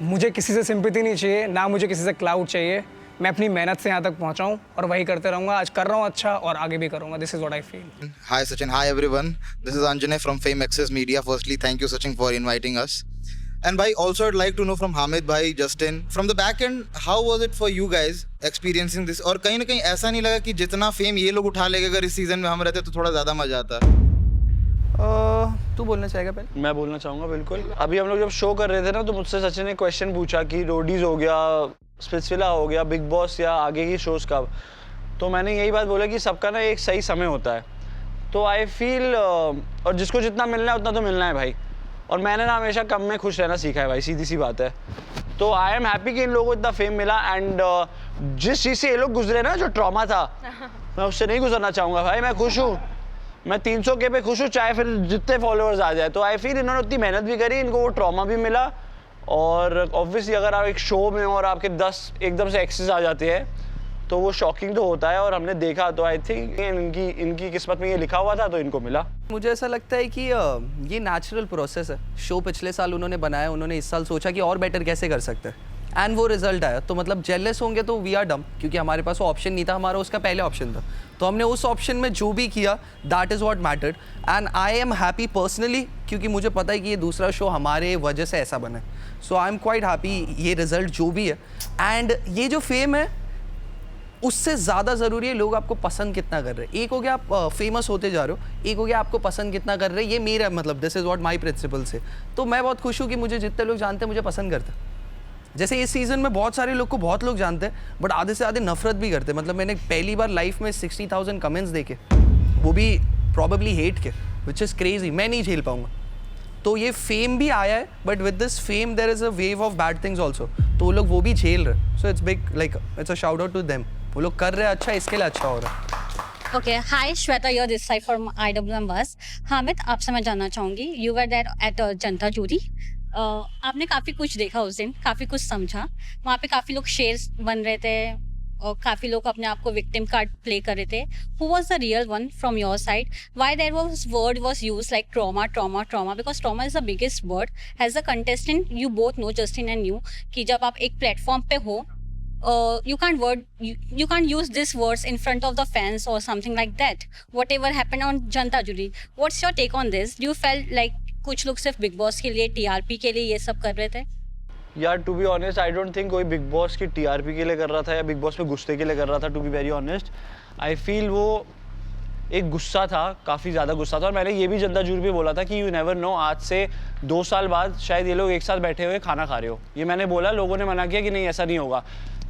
मुझे किसी से सिंपैथी नहीं चाहिए, ना मुझे किसी से क्लाउड चाहिए। मैं अपनी मेहनत से यहाँ तक पहुँचा हूँ और वही करते रहूँगा। आज कर रहा हूँ अच्छा और आगे भी करूँगा। This is what I feel. Hi Sachin, hi everyone. This is Anjanay from Fame Access Media. Firstly, thank you Sachin for inviting us. And bhai, also I'd like to know from Hamid bhai, Justin, from the back end, how was it for you guys experiencing this? और कहीं ना कहीं ऐसा नहीं लगा कि जितना fame ये लोग उठा लेंगे अगर इस सीजन में हम रहते तो थोड़ा ज़्यादा मजा आता? तू बोलना चाहेगा पहले? मैं बोलना चाहूँगा बिल्कुल। अभी हम लोग जब शो कर रहे थे ना तो मुझसे सचिन ने क्वेश्चन पूछा कि रोडीज हो गया, स्प्लिट्सविला हो गया, बिग बॉस या आगे की शोज़ कब। तो मैंने यही बात बोला कि सबका ना एक सही समय होता है। तो आई फील और जिसको जितना मिलना है उतना तो मिलना है भाई। और मैंने ना हमेशा कम में खुश रहना सीखा है भाई, सीधी सी बात है। तो आई एम हैप्पी कि इन लोगों को इतना फेम मिला। एंड जिस चीज़ से ये लोग गुजरे ना, जो ट्रॉमा था, मैं उससे नहीं गुजरना चाहूँगा भाई। मैं खुश हूँ, मैं 300 के पे खुश हूँ, चाहे फिर जितने फॉलोअर्स आ जाए। तो आई फील इन्होंने उतनी मेहनत भी करी, इनको वो ट्रॉमा भी मिला। और ऑब्वियसली अगर आप एक शो में और आपके 10 एकदम से एक्सेस आ जाते हैं तो वो शॉकिंग तो होता है। और हमने देखा तो आई थिंक इनकी किस्मत में ये लिखा हुआ था तो इनको मिला। मुझे ऐसा लगता है कि ये नेचुरल प्रोसेस है। शो पिछले साल उन्होंने बनाया, उन्होंने इस साल सोचा कि और बेटर कैसे कर सकते हैं, एंड वो रिजल्ट आया। तो मतलब जेलस होंगे तो वी आर डम, क्योंकि हमारे पास वो ऑप्शन नहीं था, हमारा उसका पहले ऑप्शन था। तो हमने उस ऑप्शन में जो भी किया that is what mattered. And I am happy personally, क्योंकि मुझे पता है कि ये दूसरा शो हमारे वजह से ऐसा बना है। सो आई एम क्वाइट हैप्पी ये रिजल्ट जो भी है। एंड ये जो फेम है उससे ज़्यादा ज़रूरी है लोग आपको पसंद कितना कर रहे हैं। एक हो गया आप फेमस होते जा रहे हो, एक हो गया आपको पसंद कितना कर रहे हैं। ये मेरा मतलब this is what my principles है। तो मैं बहुत खुश हूँ कि मुझे जितने लोग जानते हैं मुझे पसंद करते हैं। जैसे इस सीज़न में बहुत सारे लोग को बहुत लोग जानते हैं, बट आधे से आधे नफरत भी करते हैं। मतलब मैंने पहली बार लाइफ में 60,000 कमेंट्स देखे, वो भी प्रॉबेबली हेट के, विच इज़ क्रेजी। मैं नहीं झेल पाऊँगा। तो ये फेम भी आया है, but with this fame there is a wave of bad things also. तो वो लोग वो भी झेल रहे। So it's big, like it's a shout out to them. वो लोग कर रहे हैं अच्छा, इसके लिए अच्छा हो रहा है। Okay, hi Shweta, your this side from IWM बस। हामिद, आपसे मैं जानना चाहूँगी, you were there at Janata jury. आपने काफ़ी कुछ देखा उस दिन, काफ़ी कुछ समझा। वहाँ पे काफ़ी लोग शेयर्स बन रहे थे और काफ़ी लोग अपने आप को विक्टिम कार्ड प्ले कर रहे थे। Who was the real one from your side? Why there was word was use like trauma trauma trauma? Because trauma is the biggest word. As a contestant you both know, Justin and you, कि जब आप एक platform पे हो, you can't use this words in front of the fans or something like that. Whatever happened on Janta Jury, what's your take on this? Do you felt like कुछ लोग सिर्फ big boss के लिए, TRP के लिए ये सब कर रहे थे? यार to be honest I don't think कोई बिग बॉस की TRP के लिए कर रहा था या बिग बॉस में गुस्से के लिए कर रहा था। To be very honest I feel वो एक गुस्सा था, काफ़ी ज़्यादा गुस्सा था। और मैंने ये भी जनता जूरी पे बोला था कि यू नेवर नो, आज से 2 साल बाद शायद ये लोग एक साथ बैठे हुए खाना खा रहे हो। ये मैंने बोला, लोगों ने मना किया कि नहीं ऐसा नहीं होगा।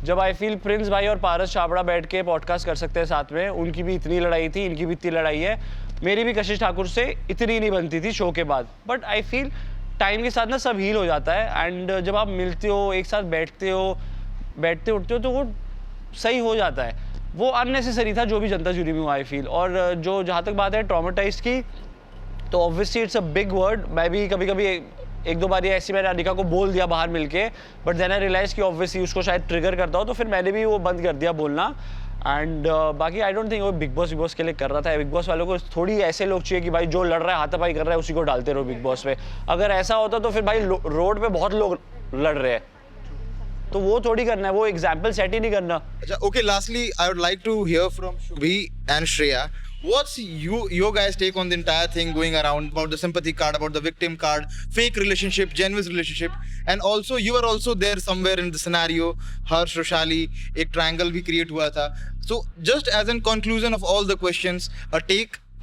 जब आई फील प्रिंस भाई और पारस छाबड़ा बैठ के पॉडकास्ट कर सकते हैं साथ में, उनकी भी इतनी लड़ाई थी, इनकी भी इतनी लड़ाई है, मेरी भी कशिश ठाकुर से इतनी नहीं बनती थी शो के बाद। बट आई फील टाइम के साथ ना सब हील हो जाता है। एंड जब आप मिलते हो, एक साथ बैठते उठते हो तो वो सही हो जाता है। वो अननेसेसरी था जो भी जनता जूरी में हुआ आई फील। और जो जहाँ तक बात है ट्रॉमेटाइज की, तो obviously it's a big word. मैं भी कभी कभी 1-2 बार ये ऐसी मैंने अनिका को बोल दिया बाहर मिलके, बट देन आई रियलाइज कि ऑब्वियसली उसको शायद ट्रिगर करता हो, तो फिर मैंने भी वो बंद कर दिया बोलना। एंड बाकी आई डोंट थिंक वो बिग बॉस के लिए कर रहा था। बिग बॉस वालों को थोड़ी ऐसे लोग चाहिए कि भाई जो लड़ रहा है, हाथापाई कर रहा है, उसी को डालते रहो बिग बॉस पे। अगर ऐसा होता तो फिर भाई रोड पे बहुत लोग लड़ रहे हैं, तो वो थोड़ी करना है, वो एग्जाम्पल सेट ही नहीं करना। अच्छा, okay, lastly I would like to hear from Shubhi and Shreya. What's your guys' take on the entire thing going around about the sympathy card, about the victim card, fake relationship, genuine relationship, and also you were also there somewhere in the scenario. Harsh, Roshali, एक triangle भी create हुआ था. So just as in conclusion of all the questions,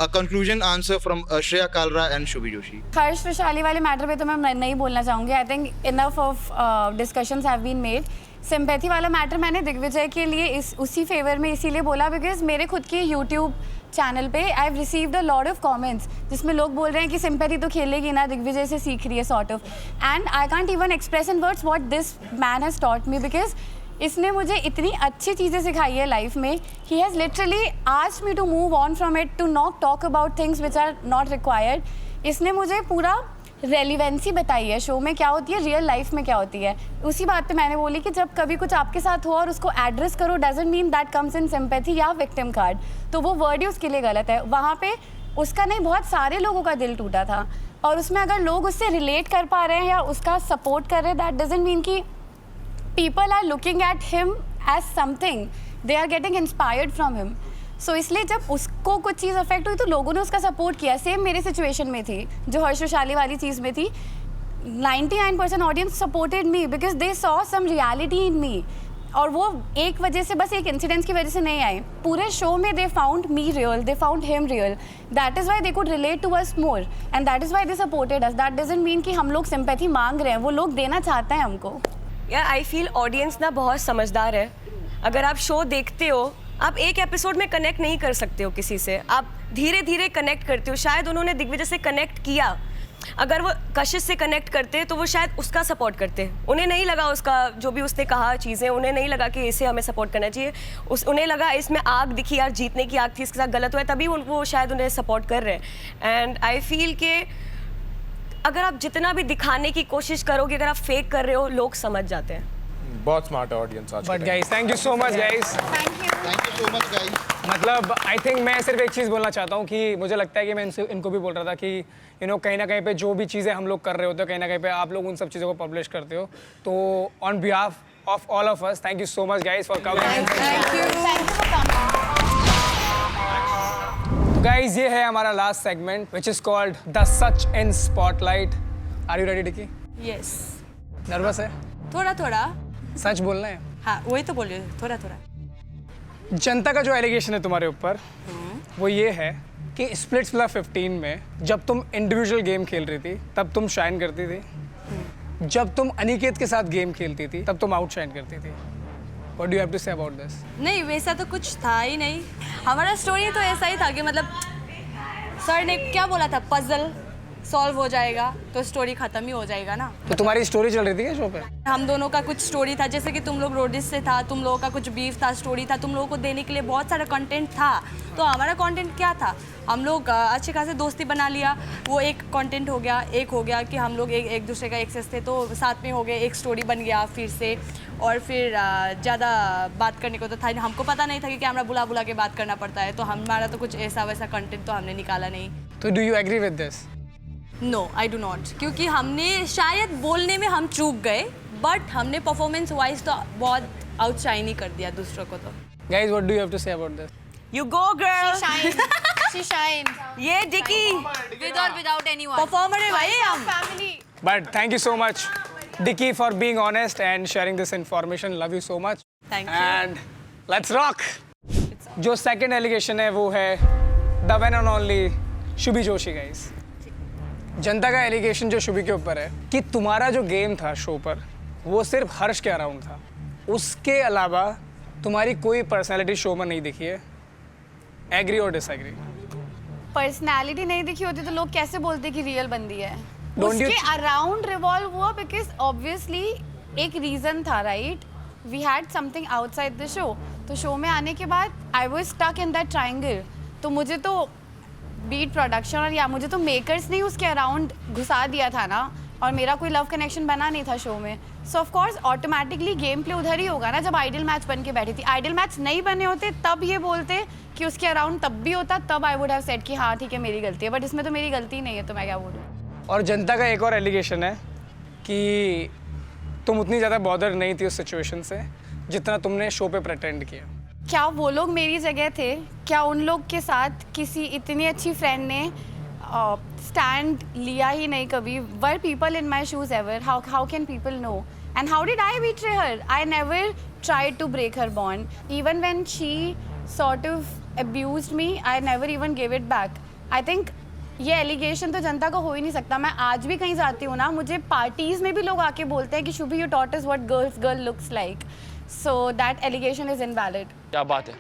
a conclusion answer from Shreya Kalra and Shubhi Joshi. हर्ष वैशाली वाले matter पे तो मैं नहीं बोलना चाहूँगी। I think enough of discussions have been made. Sympathy वाला मैटर मैंने दिग्विजय के लिए उसी फेवर में इसीलिए बोला बिकॉज मेरे खुद के यूट्यूब चैनल पे I have received a lot of comments जिसमें लोग बोल रहे हैं कि सिंपैथी तो खेलेगी ना, दिग्विजय से सीख रही है sort of. And I can't even express in words what this man has taught me, because इसने मुझे इतनी अच्छी चीज़ें सिखाई है लाइफ में। He has literally asked me to move on from it, to not talk about things which are not required. इसने मुझे पूरा रेलिवेंसी बताई है शो में क्या होती है, रियल लाइफ में क्या होती है। उसी बात पे मैंने बोली कि जब कभी कुछ आपके साथ हो और उसको एड्रेस करो, doesn't mean that comes in sympathy या विक्टिम कार्ड। तो वो वर्ड ही उसके लिए गलत है। वहाँ पे उसका नहीं, बहुत सारे लोगों का दिल टूटा था, और उसमें अगर लोग उससे रिलेट कर पा रहे हैं या उसका सपोर्ट कर रहे हैं, दैट डजंट मीन कि people are looking at him as something, they are getting inspired from him. So इसलिए जब उसको कुछ चीज़ अफेक्ट हुई तो लोगों ने उसका सपोर्ट किया। सेम मेरे सिचुएशन में थी जो हर्ष वैशाली वाली चीज़ में थी। 99% audience supported me because they saw some reality in me. और वो एक वजह से, बस एक इंसिडेंस की वजह से नहीं आए, पूरे शो में they found me real, they found him real, that is why they could relate to us more and that is why they supported us. That doesn't mean कि हम लोग सिंपैथी मांग रहे हैं, वो लोग देना चाहते हैं हमको. यार आई फील ऑडियंस ना बहुत समझदार है. अगर आप शो देखते हो, आप एक एपिसोड में कनेक्ट नहीं कर सकते हो किसी से, आप धीरे धीरे कनेक्ट करते हो. शायद उन्होंने दिग्विजय से कनेक्ट किया, अगर वो कशिश से कनेक्ट करते तो वो शायद उसका सपोर्ट करते. उन्हें नहीं लगा उसका जो भी उसने कहा चीज़ें, उन्हें नहीं लगा कि इसे हमें सपोर्ट करना चाहिए. उन्हें लगा इसमें आग दिखी यार, जीतने की आग थी, इसके साथ गलत हुआ है, तभी वो शायद उन्हें सपोर्ट कर रहे हैं. एंड आई फील के अगर आप जितना भी दिखाने की कोशिश करोगे, अगर आप फेक कर रहे हो, लोग समझ जाते हैं. बहुत स्मार्ट है ऑडियंस आज. But guys thank you so much guys. Thank you so much guys. मतलब आई थिंक मैं सिर्फ एक चीज़ बोलना चाहता हूँ कि मुझे लगता है कि मैं इनको भी बोल रहा था कि कहीं ना कहीं पे जो भी चीज़ें हम लोग कर रहे होते हो, कहीं ना कहीं पे आप लोग उन सब चीज़ों को पब्लिश करते हो. तो on behalf of all of us, thank you so much guys for coming. तो गाइस ये है हमारा last segment which is called the सच in spotlight. Are you ready Dicky? Yes. Nervous है? थोड़ा थोड़ा. सच बोलना है? हाँ वही तो बोल रही हूँ, थोड़ा थोड़ा. जनता का जो एलिगेशन है तुम्हारे ऊपर वो ये है कि स्प्लिट्सविला 15 में जब तुम इंडिविजुअल गेम खेल रही थी तब तुम शाइन करती थी, जब तुम अनिकेत के साथ गेम खेलती थी तब तुम आउट शाइन करती थी. What do you have to say about this? नहीं वैसा तो कुछ था ही नहीं. हमारा स्टोरी तो ऐसा ही था कि मतलब सर ने क्या बोला था, पजल सॉल्व हो जाएगा तो स्टोरी खत्म ही हो जाएगा ना. तो तुम्हारी स्टोरी चल रही थी क्या शो पे? हम दोनों का कुछ स्टोरी था, जैसे कि तुम लोग रोडिस से था, तुम लोगों का कुछ बीफ था, स्टोरी था, तुम लोगों को देने के लिए बहुत सारा कंटेंट था. तो हमारा कंटेंट क्या था, हम लोग अच्छे खासे दोस्ती बना लिया, वो एक कंटेंट हो गया. एक हो गया कि हम लोग एक दूसरे का एक्सेस थे तो साथ में हो गए, एक स्टोरी बन गया फिर से. और फिर ज़्यादा बात करने को तो था, हमको पता नहीं था कि कैमरा बुला बुला के बात करना पड़ता है, तो हमारा तो कुछ ऐसा वैसा कंटेंट तो हमने निकाला नहीं. तो do you agree with this? No I do not, क्योंकि हमने शायद बोलने में हम चूक गए, बट हमने परफॉर्मेंस वाइज तो बहुत आउटशाइन ही कर दिया दूसरों को. तो guys what do you have to say about this? You go girl. She shine. ये Dicky With or without anyone. Performer है भाई हम. But thank you so much, Dicky, for being honest and sharing this information. Love you so much. Thank you. And let's rock. जो second allegation है वो है the one and only Shubhi Joshi guys. जनता का allegation जो शुभी के ऊपर है कि तुम्हारा जो गेम था शो पर वो सिर्फ हर्ष के अराउंड था, उसके अलावा तुम्हारी कोई पर्सनालिटी शो में नहीं दिखी है. एग्री और डिसएग्री? पर्सनालिटी नहीं दिखी होती तो लोग कैसे बोलते कि रियल बंदी है? Don't you- उसके अराउंड रिवॉल्व हुआ बिकॉज ऑब्वियसली एक रीजन था, right? We had something outside the show. तो शो में आने के बाद I was stuck in that triangle. तो मुझे तो बीट प्रोडक्शन और या मुझे तो मेकर्स ने उसके अराउंड घुसा दिया था ना, और मेरा कोई लव कनेक्शन बना नहीं था शो में. सो of course automatically game play उधर ही होगा ना जब आइडियल मैच बन के बैठी थी. आइडियल मैच नहीं बने होते तब ये बोलते कि उसके अराउंड तब भी होता, तब आई वुड हैव सेड कि हाँ ठीक है मेरी गलती है, बट इसमें तो मेरी गलती नहीं है, तो मैं क्या बोलूँ. और जनता का एक और एलिगेशन है कि तुम उतनी ज़्यादा बॉदर नहीं थी उस सिचुएशन से जितना तुमने शो पे प्रेटेंड किया. क्या वो लोग मेरी जगह थे? क्या उन लोग के साथ किसी इतनी अच्छी फ्रेंड ने स्टैंड लिया ही नहीं कभी? Were people in my shoes ever? How can people know? And how did I betray her? I never tried to break her bond. Even when she sort of abused me, I never even gave it back. I think ये allegation तो जनता का हो ही नहीं सकता. मैं आज भी कहीं जाती हूँ ना, मुझे पार्टीज में भी लोग आके बोलते हैं कि Shubhi you taught us what girl looks like. So that allegation is invalid. क्या बात है.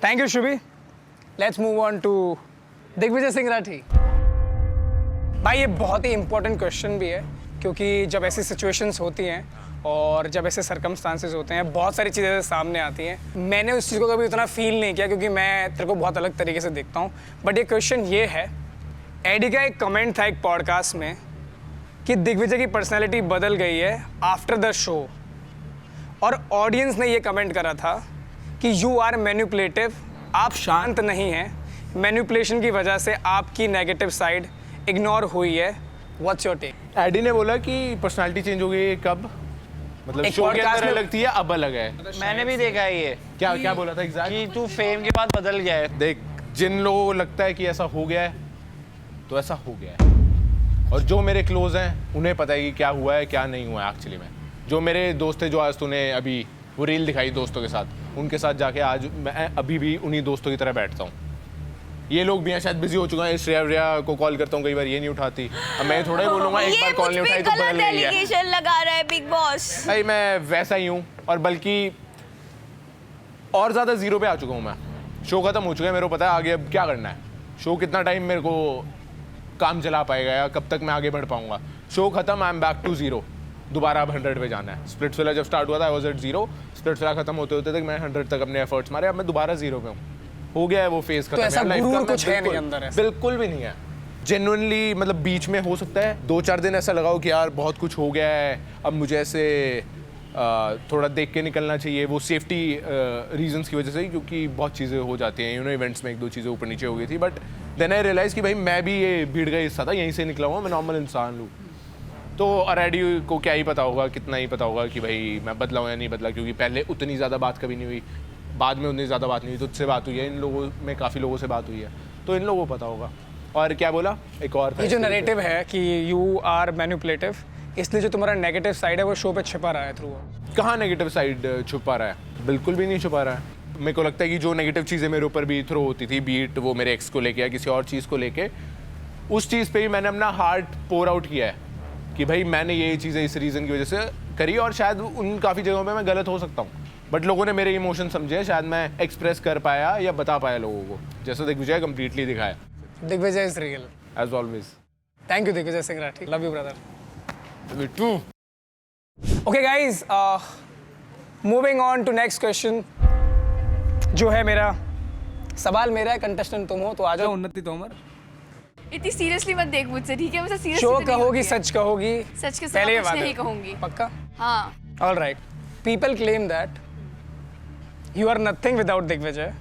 Thank you Shubhi. Let's move on to Digvijay Singh Rathee. भाई ये बहुत ही इंपॉर्टेंट क्वेश्चन भी है, क्योंकि जब ऐसी सिचुएशंस होती हैं और जब ऐसे सर्कमस्टांसेस होते हैं बहुत सारी चीज़ें सामने आती हैं. मैंने उस चीज़ को कभी उतना फील नहीं किया क्योंकि मैं तेरे को बहुत अलग तरीके से देखता हूँ. बट ये क्वेश्चन ये है, एडी का एक कमेंट था एक पॉडकास्ट में कि दिग्विजय की पर्सनैलिटी बदल गई है आफ्टर द शो, और ऑडियंस ने ये कमेंट करा था कि यू आर मैनिपुलेटिव, आप शांत नहीं हैं, मैनिपुलेशन की वजह से आपकी नेगेटिव साइड इग्नोर हुई है. What's your take? एडी ने बोला कि पर्सनालिटी चेंज हो गई है कब, मतलब शो के अंदर अलग थी या अब अलग है? मैंने भी देखा है ये. क्या बोला था एग्जैक्ट? कि तू फेम के बाद बदल गया है. देख, जिन लोगों को लगता है कि ऐसा हो गया है तो ऐसा हो गया है, और जो मेरे क्लोज हैं उन्हें पता है कि क्या हुआ है क्या नहीं हुआ है एक्चुअली में. जो मेरे दोस्त थे जो आज तूने अभी वो रील दिखाई दोस्तों के साथ, उनके साथ जाके आज मैं अभी भी उन्हीं दोस्तों की तरह बैठता हूँ। ये लोग भी हैं शायद बिजी हो चुका है, श्रेया को कॉल करता हूँ कई बार ये नहीं उठाती, अब मैं थोड़ा ही बोलूँगा एक बार कॉल नहीं उठाई तो बदल गई है। एलिगेशन लगा रहा है बिग बॉस। भाई मैं वैसा ही हूँ और बल्कि और ज़्यादा जीरो पे आ चुका हूँ मैं। शो खत्म हो चुका है, मेरे को पता है आगे अब क्या करना है। शो कितना टाइम मेरे को काम चला पाएगा या कब तक मैं आगे बढ़ पाऊँगा। शो खत्म, I am back to zero, दोबारा अब 100 पे जाना है। स्प्लिट्सविला जब स्टार्ट हुआ था आई वाज एट 0, स्प्लिट्सविला खत्म होते होते तक मैं 100 तक अपने एफर्ट्स मारे, अब मैं दोबारा 0 पे हूँ। हो गया है वो फेज खत्म। तो ऐसा है गुरूर कुछ है नहीं अंदर ऐसा? बिल्कुल भी नहीं है। जेन्युइनली मतलब बीच में हो सकता है 2-4 दिन ऐसा लगाओ कि यार बहुत कुछ हो गया है, अब मुझे ऐसे थोड़ा देख के निकलना चाहिए, वो सेफ्टी रीजंस की वजह से, क्योंकि बहुत चीज़ें हो जाती हैं इवेंट्स में 1-2 चीज़ें ऊपर नीचे हो गई थी। बट देन आई रियलाइज़ कि भाई मैं भी ये भीड़ का हिस्सा था, यहीं से निकला हुआ, मैं नॉर्मल इंसान हूँ। तो अरेडी को क्या ही पता होगा, कितना ही पता होगा कि भाई मैं बदला हूँ या नहीं बदला, क्योंकि पहले उतनी ज़्यादा बात कभी नहीं हुई, बाद में उतनी ज़्यादा बात नहीं हुई। तुझसे बात हुई है, इन लोगों में काफ़ी लोगों से बात हुई है, तो इन लोगों को पता होगा। और क्या बोला एक और था, ये जो नैरेटिव है कि यू आर मैनिपुलेटिव, इसलिए जो तुम्हारा नेगेटिव साइड है वो शो पे छिपा रहा है थ्रू। कहाँ नेगेटिव साइड छुपा रहा है? बिल्कुल भी नहीं छुपा रहा है। मेरे को लगता है कि जो नेगेटिव चीज़ें मेरे ऊपर भी थ्रो होती थी, बीट वो मेरे एक्स को लेके या किसी और चीज़ को लेके, उस चीज़ पे ही मैंने अपना हार्ट पोर आउट किया है कि भाई मैंने ये चीज़ें इस रीज़न की वजह से करी, और शायद उन काफ़ी जगहों पे मैं गलत हो सकता हूँ, बट लोगों ने मेरे इमोशन समझे, शायद मैं एक्सप्रेस कर पाया या बता पाया लोगों को, जैसे दिग्विजय कंप्लीटली दिखाया। Digvijay is real as always. Thank you Digvijay Singh Rathee, love you brother. Me too. Okay guys, moving on to next question, जो है मेरा सवाल मेरा है, कंटेस्टेंट तुम हो तो आ जाओ। उन्नति तोमर, इतनी सीरियसली मत देख मुझसे, ठीक है? मुझसे सीरियसली शो कहोगी, सच कहोगी, सच के पहले ये साथ बात नहीं है। कहूंगी। पक्का? हाँ। All right. People claim that you are nothing without Digvijay.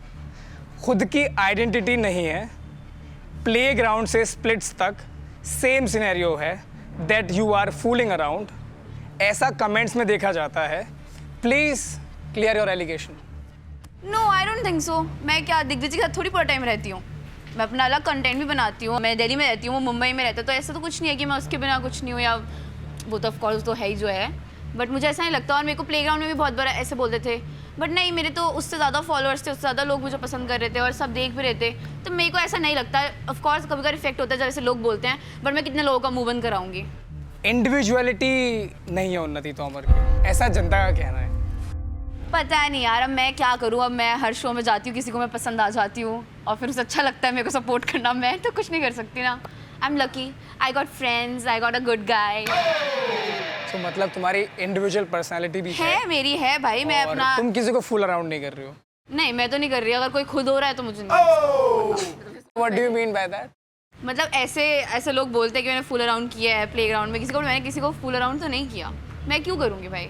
खुद की आइडेंटिटी नहीं है, प्लेग्राउंड से स्प्लिट्स तक सेम सिनेरियो है, that you are fooling around, ऐसा कमेंट्स में देखा जाता है। Please clear your allegation. No I don't think so. मैं क्या दिग्विजय के साथ थोड़ी पूरा टाइम रहती हूँ, मैं अपना अलग कंटेंट भी बनाती हूँ। मैं दिल्ली में रहती हूँ, वो मुंबई में रहता है, तो ऐसा तो कुछ नहीं है कि मैं उसके बिना कुछ नहीं हूँ, या वो तो ऑफकोर्स तो है ही जो है, बट मुझे ऐसा नहीं लगता। और मेरे को प्लेग्राउंड में भी बहुत बार ऐसे बोलते थे, बट नहीं, मेरे तो उससे ज़्यादा फॉलोअर्स थे, उससे ज़्यादा लोग मुझे पसंद कर रहे थे और सब देख भी रहे थे, तो मेरे को ऐसा नहीं लगता। ऑफकोर्स कभी कभी इफेक्ट होता है जैसे लोग बोलते हैं, बट मैं कितने लोगों का मुंह बंद कराऊंगी। इंडिविजुअलिटी नहीं है उन्नति तोमर की, ऐसा जनता का कहना है। पता नहीं यार, अब मैं क्या करूँ। अब मैं हर शो में जाती हूँ, किसी को मैं पसंद आ जाती हूँ और फिर उसे अच्छा लगता है मेरे को सपोर्ट करना, मैं तो कुछ नहीं कर सकती ना। I am lucky, I got friends, I got a good guy. तो मतलब तुम्हारी इंडिविजुअल पर्सनालिटी भी है मेरी, है भाई। मैं अपना, तुम किसी को फुल अराउंड नहीं कर रही हो? नहीं, मैं तो नहीं कर रही। अगर कोई खुद हो रहा है तो मुझे नहीं। What do you mean by that? मतलब ऐसे लोग बोलते हैं कि मैंने फुल अराउंड किया है प्लेग्राउंड में, मैंने किसी को फुल अराउंड तो नहीं किया। मैं क्यों करूँगी भाई?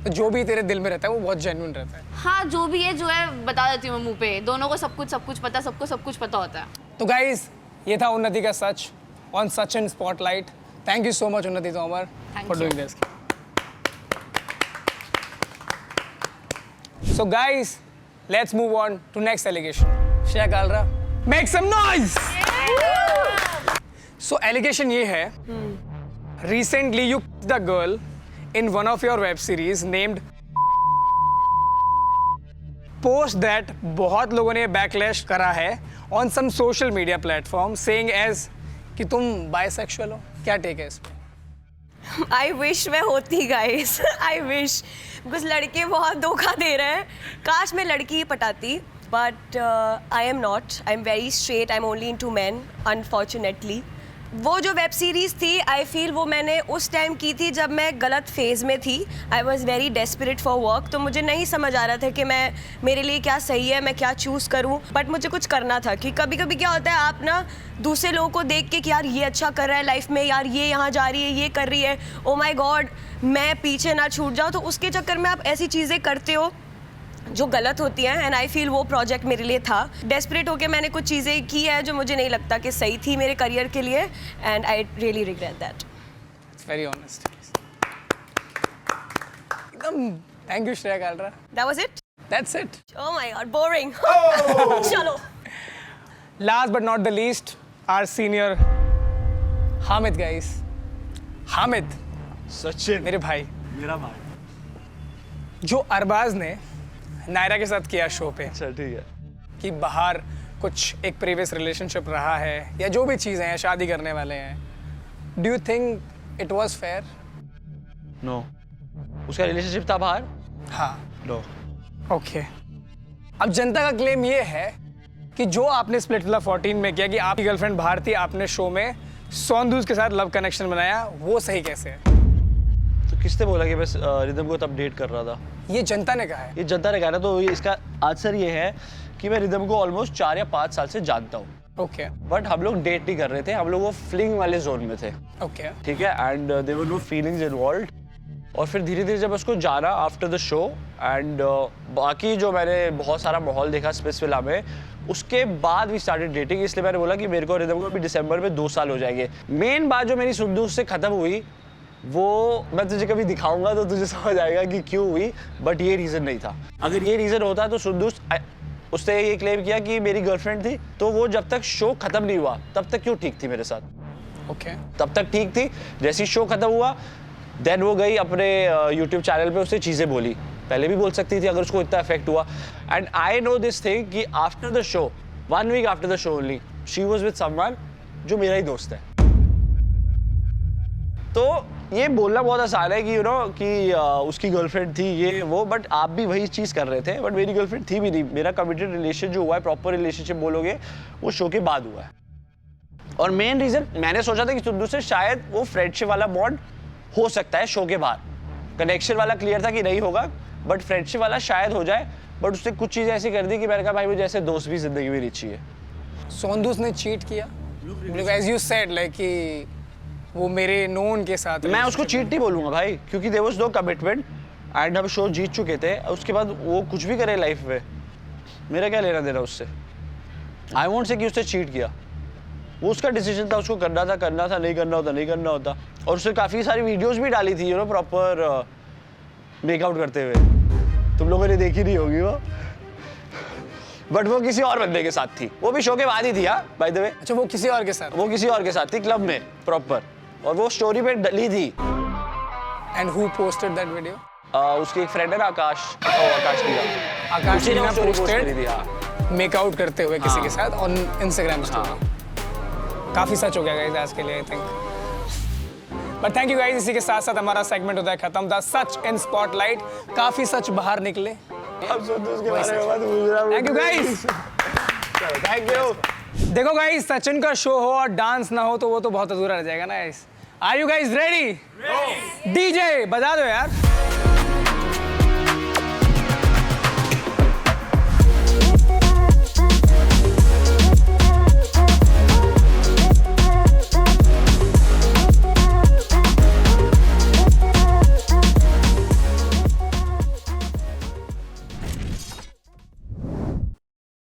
तो जो भी तेरे दिल में रहता है वो बहुत जेन्युइन रहता है। हाँ, जो भी है जो है बता देती हूँ मैं मुंह पे। दोनों को सब कुछ पता, सबको सब कुछ पता होता है। तो गाइज, ये था उन्नति का सच on Sachin spotlight. Thank you so much Unnati Tomar for doing this. So guys, let's move on to next allegation. Shreya Kalra, make some noise! So allegation ये है, recently you kissed the girl in one of your web series named post that बहुत लोगों ने backlash करा है on some social media platform saying as कि तुम bisexual हो। क्या take है इस पे? आई विश मैं होती गाइस, आई विश, बिकॉज लड़के बहुत धोखा दे रहे हैं। काश मैं लड़की ही पटाती, but I am not, I am very straight, I am only into men unfortunately. वो जो वेब सीरीज़ थी, आई फील वो मैंने उस टाइम की थी जब मैं गलत फेज़ में थी। I was very desperate for work, तो मुझे नहीं समझ आ रहा था कि मेरे लिए क्या सही है, मैं क्या चूज़ करूं। बट मुझे कुछ करना था कि कभी कभी क्या होता है, आप ना दूसरे लोगों को देख के कि यार ये अच्छा कर रहा है लाइफ में, यार ये यहाँ जा रही है, ये कर रही है, ओ माई गॉड मैं पीछे ना छूट जाऊँ, तो उसके चक्कर में आप ऐसी चीज़ें करते हो जो गलत होती हैं। एंड आई फील वो प्रोजेक्ट मेरे लिए था। डेस्परेट होकर मैंने कुछ चीज़ें की है जो मुझे नहीं लगता कि सही थी मेरे करियर के लिए, and I really regret that. It's very honest. एकदम thank you Shreya Kalra. That was it? That's it. Oh my God, boring. चलो। Last but not the least, our senior Hamid guys. Hamid, Sachin मेरे भाई, मेरा भाई जो अरबाज ने नायरा के साथ किया शो पे, अच्छा ठीक है, कि बाहर कुछ एक प्रीवियस रिलेशनशिप रहा है या जो भी चीज़ें हैं, शादी करने वाले हैं, do you think it was fair? No, उसका रिलेशनशिप था बाहर? हाँ। नो। ओके। अब जनता का क्लेम ये है कि जो आपने स्प्लिट विला 14 में किया कि आपकी गर्लफ्रेंड बाहर थी, आपने शो में सोनदूस के साथ लव कनेक्शन बनाया, वो सही कैसे है? तो किसने बोला कि बस रिदम को तब डेट कर रहा था? ये जनता ने कहा है। ये जनता ने कहा ना, तो इसका आंसर ये है कि मैं रिदम को ऑलमोस्ट 4 या 5 साल से जानता हूँ। ओके। बट हम लोग डेट नहीं कर रहे थे, हम लोग वो फ्लिंग वाले जोन में थे। ओके। ठीक है, and there were no feelings involved. और फिर धीरे धीरे जब उसको जाना आफ्टर द शो एंड बाकी जो मैंने बहुत सारा माहौल देखा स्पेस विला में, उसके बाद भी स्टार्टेड डेटिंग। इसलिए मैंने बोला कि मेरे को रिदम को अभी दिसंबर में 2 साल हो जाएंगे। मेन बात जो मेरी सुंदूस से खत्म हुई वो मैं तुझे कभी दिखाऊंगा तो तुझे समझ आएगा कि क्यों हुई, बट ये रीज़न नहीं था। अगर ये रीज़न होता तो सुंदूस, उसने ये क्लेम किया कि मेरी गर्लफ्रेंड थी, तो वो जब तक शो खत्म नहीं हुआ तब तक क्यों ठीक थी मेरे साथ? ओके। तब तक ठीक थी। जैसे ही शो खत्म हुआ देन वो गई अपने यूट्यूब चैनल पे, उससे चीज़ें बोली, पहले भी बोल सकती थी अगर उसको इतना इफेक्ट हुआ। And I know this thing कि after the show, 1 week after the show only, she was with someone जो मेरा ही दोस्त है। तो ये बोलना बहुत आसान है कि यू नो कि उसकी गर्लफ्रेंड थी ये वो, बट आप भी वही चीज़ कर रहे थे। बट मेरी गर्लफ्रेंड थी भी नहीं। मेरा कमिटेड रिलेशन जो हुआ है, प्रॉपर रिलेशनशिप बोलोगे, वो शो के बाद हुआ है। और मेन रीज़न मैंने सोचा था कि सुंदू से शायद वो फ्रेंडशिप वाला बॉन्ड हो सकता है शो के बाद। कनेक्शन वाला क्लियर था कि नहीं होगा, बट फ्रेंडशिप वाला शायद हो जाए। बट उसने कुछ चीज़ें ऐसी कर दी कि मैंने कहा भाई मुझे ऐसे दोस्त भी जिंदगी में नहीं चाहिए। सोनदूस ने चीट किया, एज यू सेड, लाइक कि वो मेरे नोन के साथ। मैं उसको चीट नहीं बोलूँगा भाई, क्योंकि there was no commitment and हम शो जीत चुके थे। उसके बाद वो कुछ भी करे लाइफ में, मेरा क्या लेना देना उससे। आई वोंट से कि उसने चीट किया, वो उसका डिसीजन था, उसको करना था, नहीं करना होता नहीं करना होता। और उसने काफ़ी सारी वीडियोस भी डाली थी, यू नो, प्रॉपर मेकआउट करते हुए। तुम लोगों ने देखी नहीं होगी वो, बट वो किसी और बंदे के साथ थी। वो भी शो के बाद ही थी, हाँ, बाय द वे। अच्छा, वो किसी और के साथ? वो किसी और के साथ थी, क्लब में प्रॉपर। और वो स्टोरी पे डली थी। And who posted that video? उसकी एक फ्रेंड है ना, आकाश टीना। आकाश उसी ने टीना स्टोरी पोस्ट करी थी, पोस्टेड हाँ। मेकआउट करते हुए किसी के साथ ऑन इंस्टाग्राम स्टोरी। काफी सच हो गया गाइस आज के लिए, I think. But thank you guys, इसी के साथ साथ हमारा सेगमेंट होता है खत्म। था सच इन स्पॉटलाइट, काफी सच बाहर निकले। अब सुंदूस के बारे में मत पूछ रहा। Thank you guys, thank you. देखो गाइस, सचिन का शो हो और डांस ना हो तो वो तो बहुत अधूरा रह जाएगा ना guys. Are you guys ready? DJ बजा दो यार।